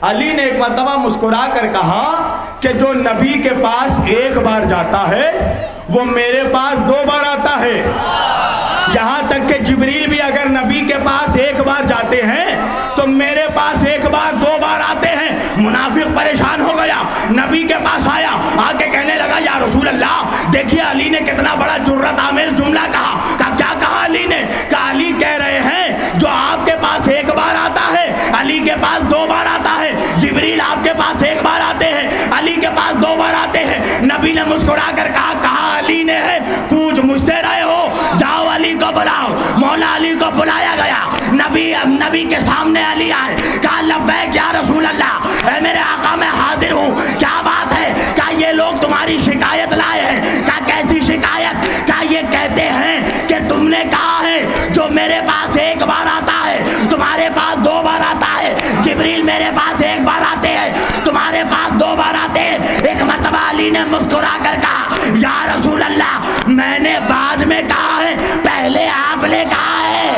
अली ने एक मरतबा मुस्कुरा कर कहा कि जो नबी के पास एक बार जाता है वो मेरे पास 2 बार आता है। यहाँ तक कि जिब्रील भी अगर नबी के पास एक बार जाते हैं तो मेरे पास एक बार 2 बार आते हैं। मुनाफिक परेशान हो गया, नबी के पास आया, आके कहने लगा, या रसूल अल्लाह, देखिए अली ने कितना बड़ा जुर्रत आमेज जुमला कहा। क्या कहा अली ने? कहा अली कह रहे हैं जो आपके पास एक बार आता है अली के पास 2 बार आता है। जिब्रील आपके पास एक बार आते हैं, अली के पास 2 बार आते हैं। नबी ने मुस्कुरा कर कहा अली ने है, पूछ मुझसे रहे हो, जाओ अली को बुलाओ। मौला अली को बुलाया गया। नबी के सामने अली आए, कहा लब्बैक या रसूल अल्लाह, ऐ मेरे आका मैं हाजिर हूँ, क्या बात है? क्या ये लोग तुम्हारी शिकायत लाए हैं? क्या कैसी शिकायत? क्या ये कहते हैं कि तुमने कहा है जो मेरे पास एक बार आता है तुम्हारे पास 2 बार आता है, जिब्रील मेरे पास एक बार आते हैं तुम्हारे पास 2 बार आते हैं। एक मरतबा अली ने मुस्कुरा कर कहा, या रसूल अल्लाह, मैंने बाद में कहा है, पहले आपने कहा है।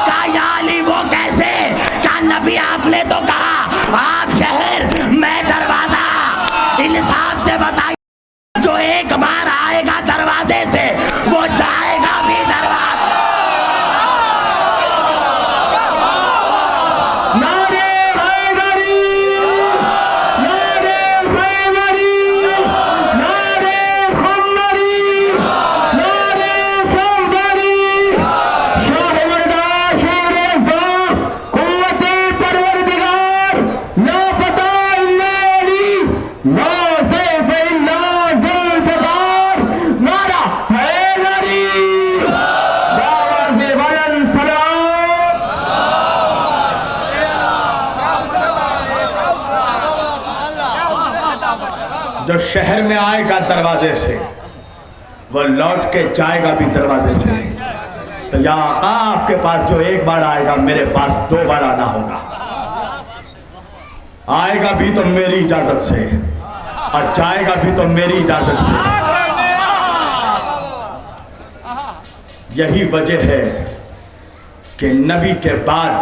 कहा या अली वो कैसे? कहा नबी आपने तो कहा आप शहर मैं दरवाजा। इंसाफ से बताइए, जो एक बार आएगा दरवाजे से वो जाएगा भी दरवाजा। जो शहर में आएगा दरवाजे से वो लौट के जाएगा भी दरवाजे से। तो या आका, आपके पास जो एक बार आएगा मेरे पास 2 बार आना होगा। आएगा भी तो मेरी इजाजत से और जाएगा भी तो मेरी इजाजत से। यही वजह है कि नबी के बाद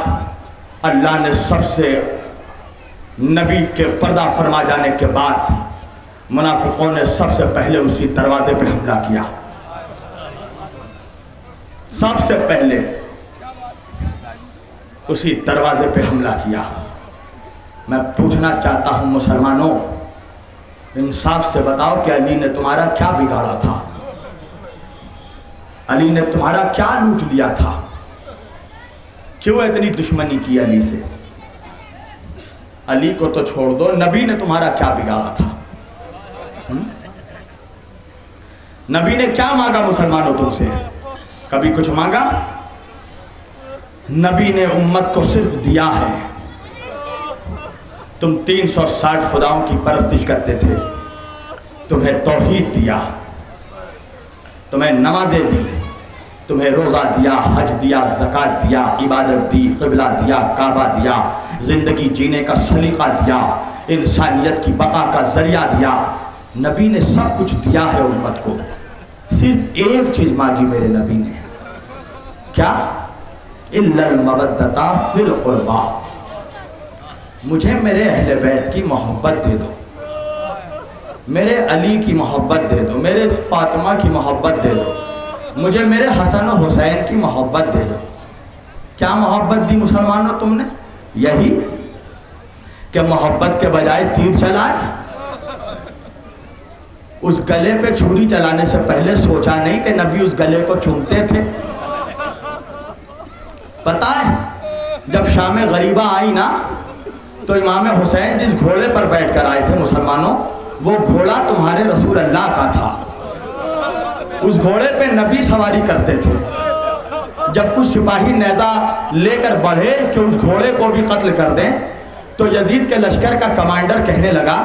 अल्लाह ने सबसे, नबी के पर्दा फरमा जाने के बाद मुनाफिकों ने सबसे पहले उसी दरवाजे पे हमला किया। सबसे पहले उसी दरवाजे पे हमला किया। मैं पूछना चाहता हूं मुसलमानों, इंसाफ से बताओ कि अली ने तुम्हारा क्या बिगाड़ा था? अली ने तुम्हारा क्या लूट लिया था? क्यों इतनी दुश्मनी की अली से? अली को तो छोड़ दो, नबी ने तुम्हारा क्या बिगाड़ा था? नबी ने क्या मांगा मुसलमानों तुमसे? कभी कुछ मांगा? नबी ने उम्मत को सिर्फ दिया है। तुम 360 खुदाओं की परस्तिश करते थे, तुम्हें तौहीद दिया, तुम्हें नमाजें दी, तुम्हें रोज़ा दिया, हज दिया, ज़कात दिया, इबादत दी, क़िबला दिया, काबा दिया, ज़िंदगी जीने का सलीक़ा दिया, इंसानियत की बका का ज़रिया दिया। नबी ने सब कुछ दिया है उम्मत को। सिर्फ एक चीज़ मांगी मेरे नबी ने, क्या? इल्लल मवद्दता फिल क़ुरबा, मुझे मेरे अहले बैत की मोहब्बत दे दो, मेरे अली की मोहब्बत दे दो, मेरे फातिमा की मोहब्बत दे दो, मुझे मेरे हसन और हुसैन की मोहब्बत दे दो। क्या मोहब्बत दी मुसलमानों तुमने? यही कि मोहब्बत के बजाय तीर चलाए। उस गले पे छुरी चलाने से पहले सोचा नहीं कि नबी उस गले को चूमते थे? पता है जब शाम गरीबा आई ना तो इमाम हुसैन जिस घोड़े पर बैठ कर आए थे मुसलमानों, वो घोड़ा तुम्हारे रसूल अल्लाह का था। उस घोड़े पे नबी सवारी करते थे। जब कुछ सिपाही नेज़ा लेकर बढ़े कि उस घोड़े को भी कत्ल कर दें, तो यजीद के लश्कर का कमांडर कहने लगा,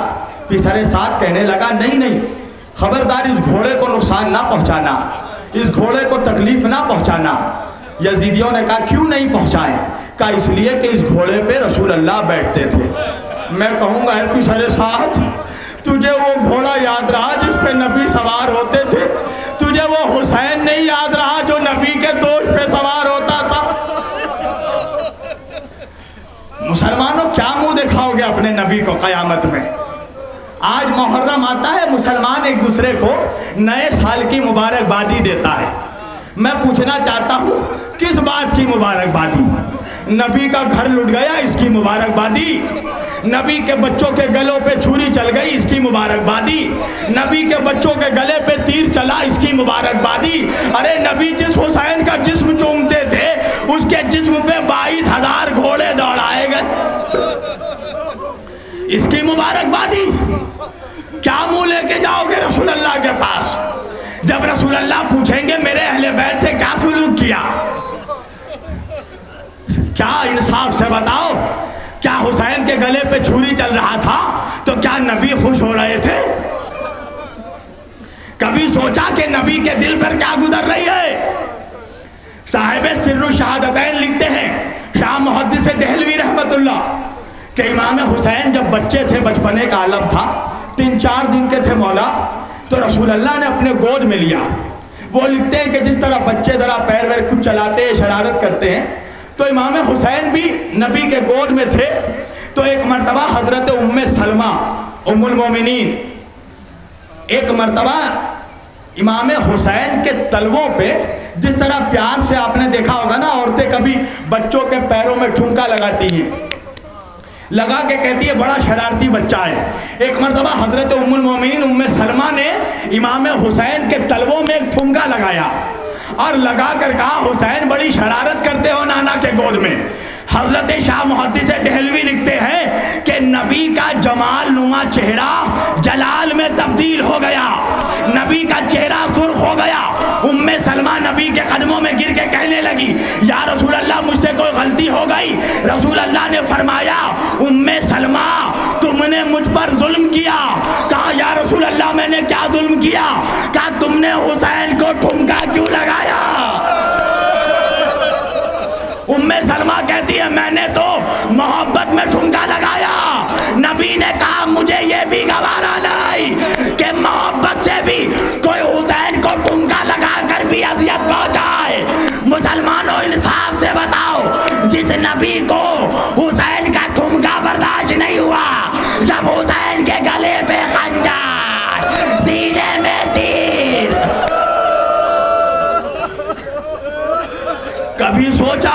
पिसरे साथ कहने लगा, नहीं नहीं, खबरदार इस घोड़े को नुकसान ना पहुंचाना, इस घोड़े को तकलीफ ना पहुंचाना। यजीदियों ने कहा क्यों नहीं पहुंचाएं? कहा इसलिए कि इस घोड़े पे रसूल अल्लाह बैठते थे। मैं कहूँगा पिसरे साथ, तुझे वो घोड़ा याद रहा जिस पे नबी सवार होते थे? तुझे वो हुसैन नहीं याद रहा जो नबी के दोष पे सवार होता था? मुसलमानों क्या मुंह दिखाओगे अपने नबी को क़यामत में? आज मुहर्रम आता है, मुसलमान एक दूसरे को नए साल की मुबारकबादी देता है। मैं पूछना चाहता हूँ किस बात की मुबारकबादी? नबी का घर लुट गया, इसकी मुबारकबादी। नबी के बच्चों के गलों पे छुरी चल गई, इसकी मुबारकबादी। नबी के बच्चों के गले पे तीर चला, इसकी मुबारकबादी। अरे नबी जिस हुसैन का जिस्म चूमते थे, उसके जिस्म पे 22,000 घोड़े दौड़ाए गए, इसकी मुबारकबादी। क्या मुंह लेके जाओगे रसूल अल्लाह के पास? जब रसूल अल्लाह पूछेंगे मेरे अहले बैत से क्या सुलूक किया? क्या इंसाफ से बताओ, क्या हुसैन के गले पे छुरी चल रहा था तो क्या नबी खुश हो रहे थे? कभी सोचा कि नबी के दिल पर क्या गुजर रही है? साहिब सिर्रुल शहादतैन लिखते हैं, शाह मुहद्दिस देहलवी रहमतुल्लाह, कि इमाम हुसैन जब बच्चे थे, बचपने का आलम था, 3-4 दिन के थे मौला, तो रसूल अल्लाह ने अपने गोद में लिया। वो लिखते हैं कि जिस तरह बच्चे जरा पैर वैर कुछ चलाते हैं, शरारत करते हैं, तो इमाम हुसैन भी नबी के गोद में थे। तो एक मरतबा हज़रत उम्मे सलमा उम्मुल मोमिनीन एक मरतबा इमाम हुसैन के तलवों पे, जिस तरह प्यार से आपने देखा होगा ना, औरतें कभी बच्चों के पैरों में ठुमका लगाती हैं, लगा के कहती है बड़ा शरारती बच्चा है। एक मरतबा हज़रत उम्मुल मोमिनीन उम्मे सलमा ने इमाम हुसैन के तलवों में एक ठुमका लगाया और लगा कर कहा, हुसैन बड़ी शरारत करते हो नाना के गोद में। हज़रत शाह मुहद्दिस देहलवी लिखते हैं कि नबी का जमाल नुमा चेहरा जलाल में तब्दील हो गया, नबी का चेहरा सुर्ख हो गया। उम्मे सलमा नबी के कदमों में गिर के कहने लगी, या रसूल अल्लाह मुझसे कोई गलती हो गई? रसूल अल्लाह ने फरमाया, उम्मे सलमा तुमने मुझ पर जुल्म किया। कहा या रसूल अल्लाह मैंने क्या जुल्म किया? कहा तुमने हुसैन को ठुमका क्यों लगाया? उम्मे सलमा कहती है मैंने तो मोहब्बत में ठुमका लगाया। नबी ने कहा मुझे ये भी गवारा नहीं कि मोहब्बत से भी कोई हुसैन को ठुमका लगा कर भी अजियत पहुंचाए। मुसलमानों इंसाफ से बताओ, जिस नबी को हुसैन का ठुमका बर्दाश्त नहीं हुआ, जब हुसैन के गले पे खंजर, सीने में तीर, कभी सोचा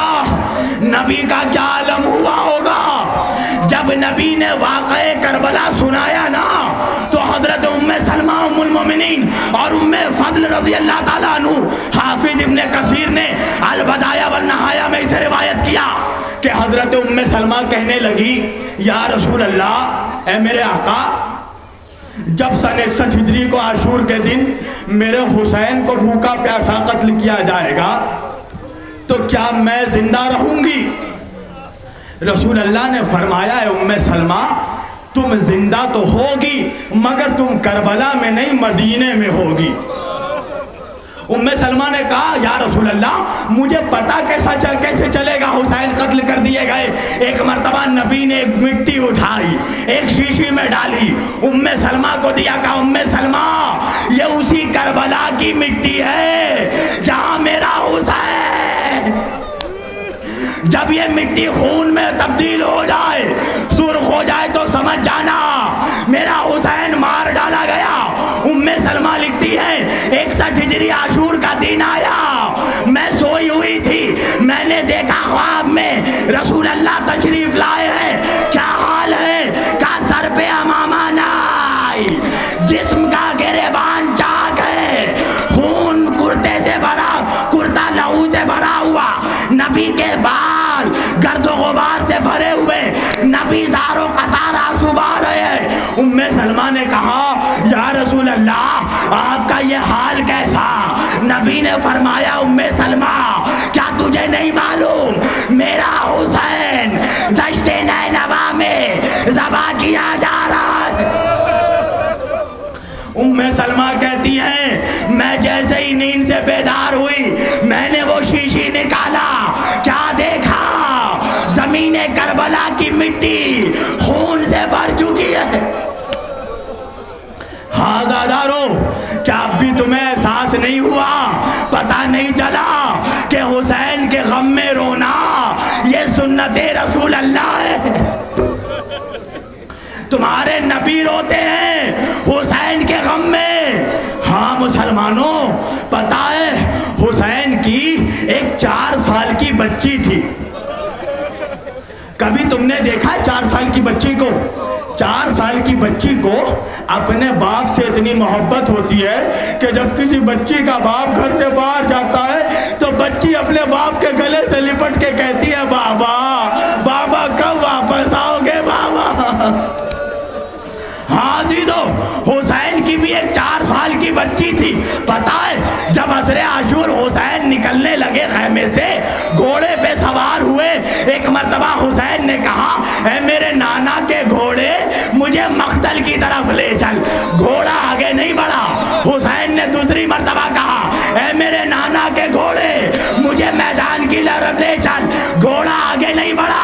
नबी का क्या आलम हुआ होगा? जब नबी ने वाक़े करबला सुनाया ना, तो हज़रत उम्मे सलमा उम्मुल मोमिनीन और उम्मे फज़ल रज़ी अल्लाह ताला अन्हु, हाफिज इब्ने कसीर ने अल बदाया वन नहाया में इसे रिवायत किया कि हज़रत उम्मे सलमा कहने लगी, या रसूल अल्लाह, ए मेरे आका, जब सन 61 हिजरी को आशूर के दिन मेरे हुसैन को भूखा प्यासा कत्ल किया जाएगा तो क्या मैं जिंदा रहूंगी? रसूल अल्लाह ने फरमाया, है उम्मे सलमा तुम जिंदा तो होगी मगर तुम करबला में नहीं मदीने में होगी। उम्मे सलमा ने कहा, या रसूल अल्लाह मुझे पता कैसे चलेगा हुसैन कत्ल कर दिए गए? एक मरतबा नबी ने एक मिट्टी उठाई, एक शीशी में डाली, उम्मे सलमा को दिया, कहा उम्मे सलमा ये उसी करबला की मिट्टी है जहां मेरा हुसैन, जब ये मिट्टी खून में तब्दील हो जाए, सुर्ख हो जाए, तो समझ जाना मेरा हुसैन मार डाला गया। उम्मे सलमा लिखती है 61 हिजरी आशूर का दिन आया, मैं सोई हुई थी, मैंने देखा ख्वाब में रसूल अल्लाह तशरीफ लाए हैं। क्या हाल है? का सर पे अमामा नाई, जिस्म का गिरेबान चाक है, खून कुर्ते से भरा, कुर्ता लहू से भरा हुआ। नबी के बाद बाल गर्दो गुबार से भरे हुए नबी ज़ारो कतार आंसू बहा रहे हैं। उम्मे सलमा ने कहा या रसूल अल्लाह आपका ये हाल कैसा? नबी ने फरमाया उम्मे सलमा क्या तुझे नहीं मालूम मेरा हुसैन दश्ते नैनवा में ज़बा किया जा रहा है। उम्मे सलमा कहती हैं मैं जैसे ही नींद से बेदार हुई मैंने वो शीशी निकाला, क्या देखा? ज़मीने करबला की मिट्टी खून से भर चुकी है। हाँ ज़ादारो, क्या अब भी तुम्हें एहसास नहीं हुआ, पता नहीं चला कि हुसैन के गम में रोना ये सुन्नते रसूल अल्लाह है? तुम्हारे नबी रोते हैं हुसैन के गम में। हाँ मुसलमानों, पता है हुसैन की एक 4 साल की बच्ची थी। कभी तुमने देखा 4 साल की बच्ची को? 4 साल की बच्ची को अपने बाप से इतनी मोहब्बत होती है कि जब किसी बच्ची का बाप घर से बाहर जाता है तो बच्ची अपने बाप के गले से लिपट के कहती है बाबा बाबा कब वापस आओगे बाबा। हाँ जी दो, हुसैन की भी एक 4 साल की बच्ची थी। पता है जब असरे आशूर हुसैन निकलने लगे खैमे से, घोड़े पे सवार हुए, एक मर्तबा हुसैन ने कहा ऐ मेरे नाना के घोड़े मुझे मख्तल की तरफ ले चल। घोड़ा आगे नहीं बढ़ा। हुसैन ने दूसरी मर्तबा कहा ऐ मेरे नाना के घोड़े मुझे मैदान की तरफ ले चल। घोड़ा आगे नहीं बढ़ा।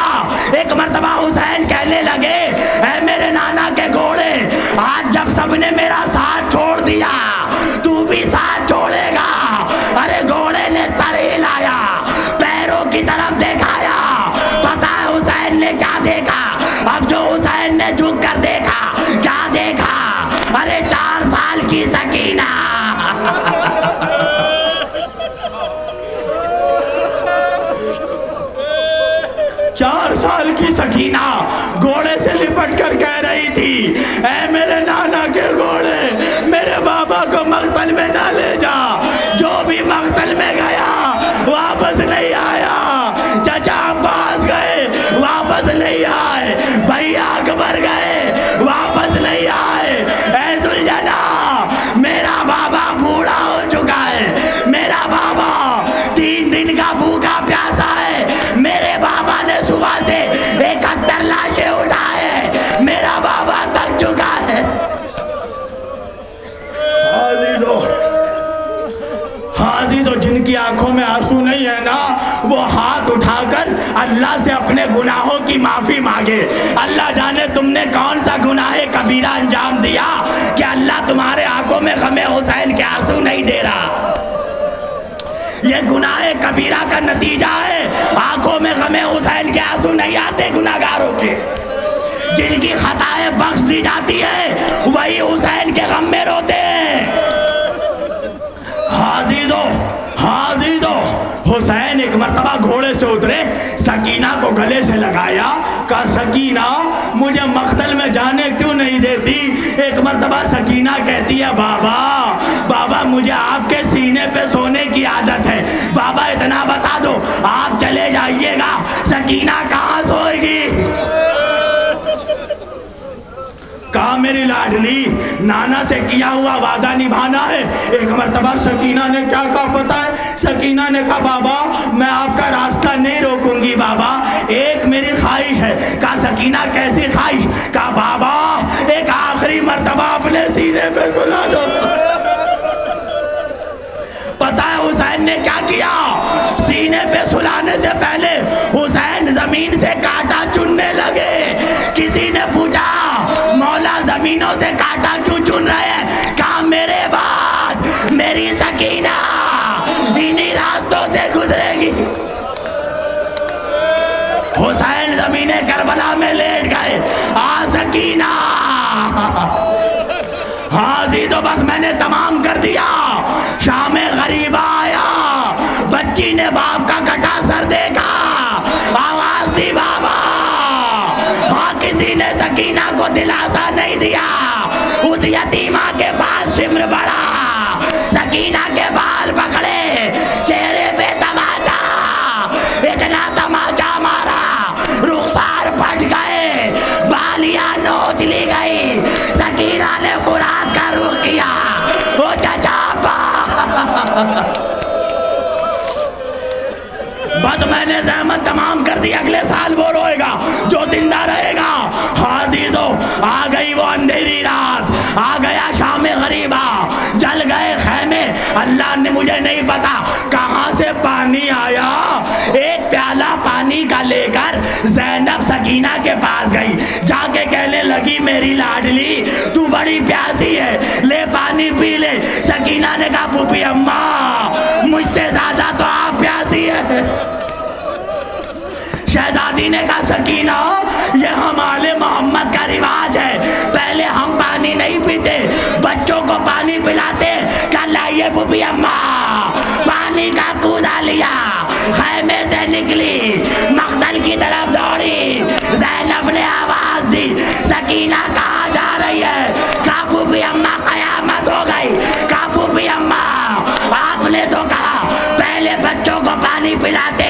एक मर्तबा हुसैन कहने लगे ऐ मेरे नाना के घोड़े आज जब सबने मेरा साथ छोड़ दिया तू भी साथ छोड़ेगा। अरे घोड़े ने सर हिलाया, पैरों की तरफ दिखाया। पता है हुसैन ने क्या देखा? अब जो हुसैन ने झुक कर देखा, क्या देखा? अरे 4 साल की सकीना। 4 साल की सकीना घोड़े से लिपट कर कह रही थी ऐ मेरे नाना के घोड़े मेरे बाबा को मख्तल में ना ले जा। जो भी मख्तल में गया वापस नहीं आया। चाचा अब्बास गए वापस नहीं आए, भैया अकबर गए वापस नहीं आए। ऐ सुलझना मेरा बाबा बूढ़ा हो चुका है, मेरा बाबा 3 दिन का भूखा प्यासा है। मेरे बाबा ने सुबह से 71 लाशें उठाए, मेरा बाबा थक चुका है। हाजी तो जिनकी आंखों में आंसू नहीं है ना, वो हाथ उठाकर अल्लाह से अपने गुनाहों की माफी मांगे। अल्लाह जाने तुमने कौन सा गुनाह कबीरा अंजाम दिया कि अल्लाह तुम्हारे आंखों में गमे हुसैन के आंसू नहीं दे रहा। ये गुनाह कबीरा का नतीजा है। आंखों में गमे हुसैन के आंसू नहीं आते गुनाहगारों के। जिनकी खताएं बख्श दी जाती है वही हुसैन के गम में रोते हैं। हाजी दो हुसैन एक मर्तबा घोड़े से उतरे, सकीना को गले से लगाया, कहा सकीना मुझे मख्तल में जाने क्यों नहीं देती? एक मर्तबा सकीना कहती है बाबा बाबा मुझे आपके सीने पे सोने की आदत है, बाबा इतना बता दो आप चले जाइएगा सकीना कहाँ सोएगी? कहा मेरी लाडली नाना से किया हुआ वादा निभाना है। एक मर्तबा सकीना ने क्या कहा पता है? सकीना ने कहा बाबा मैं आपका रास्ता नहीं रोकूंगी बाबा, एक मेरी ख्वाहिश है। कहा सकीना कैसी ख्वाहिश? कहा बाबा एक आखिरी मर्तबा अपने सीने पे सुला दो। पता है हुसैन ने क्या किया? सीने पे सुलाने से पहले हुसैन जमीन से कांटा चुनने लगे। किसी ने पूछा मौला जमीनों से कांटा क्यों चुन रहे हैं? कहा मेरे बाद मेरी सकीना इन्हीं रास्तों से गुजरेगी। हुसैन जमीने करबला में लेट गए। आ सकीना हाजी तो बस मैंने तमाम कर दिया। शाम गरीबा आया, बच्ची ने बाप का कटा सर देखा, आवाज दी बाबा। हाँ किसी ने सकीना को दिलासा नहीं दिया। उस यतीमा के पास सिमर बढ़ा, सकीना के बाल पकड़े, चेहरे पे तमाचा, इतना तमाचा प्याला पानी का लेकर ज़ैनब सकीना के पास गई, जाके कहने लगी मेरी लाडली तू बड़ी प्यासी है, ले पानी पी ले। सकीना ने कहा फूफी अम्मा मुझसे ज्यादा तो आप प्यासी है। शहजादी ने कहा सकीना ये हमारे मोहम्मद का रिवाज है, पहले हम पानी नहीं पीते, बच्चों को पानी पिलाते। कहा लाइए फूफी अम्मा, पानी का कूदा लिया, खैमे से निकली, मख्तल की तरफ दौड़ी। ज़ैनब ने आवाज दी सकीना कहाँ जा रही है? कहा फूफी अम्मा कयामत हो गई। कहा फूफी अम्मा आपने तो कहा पहले बच्चों को पानी पिलाते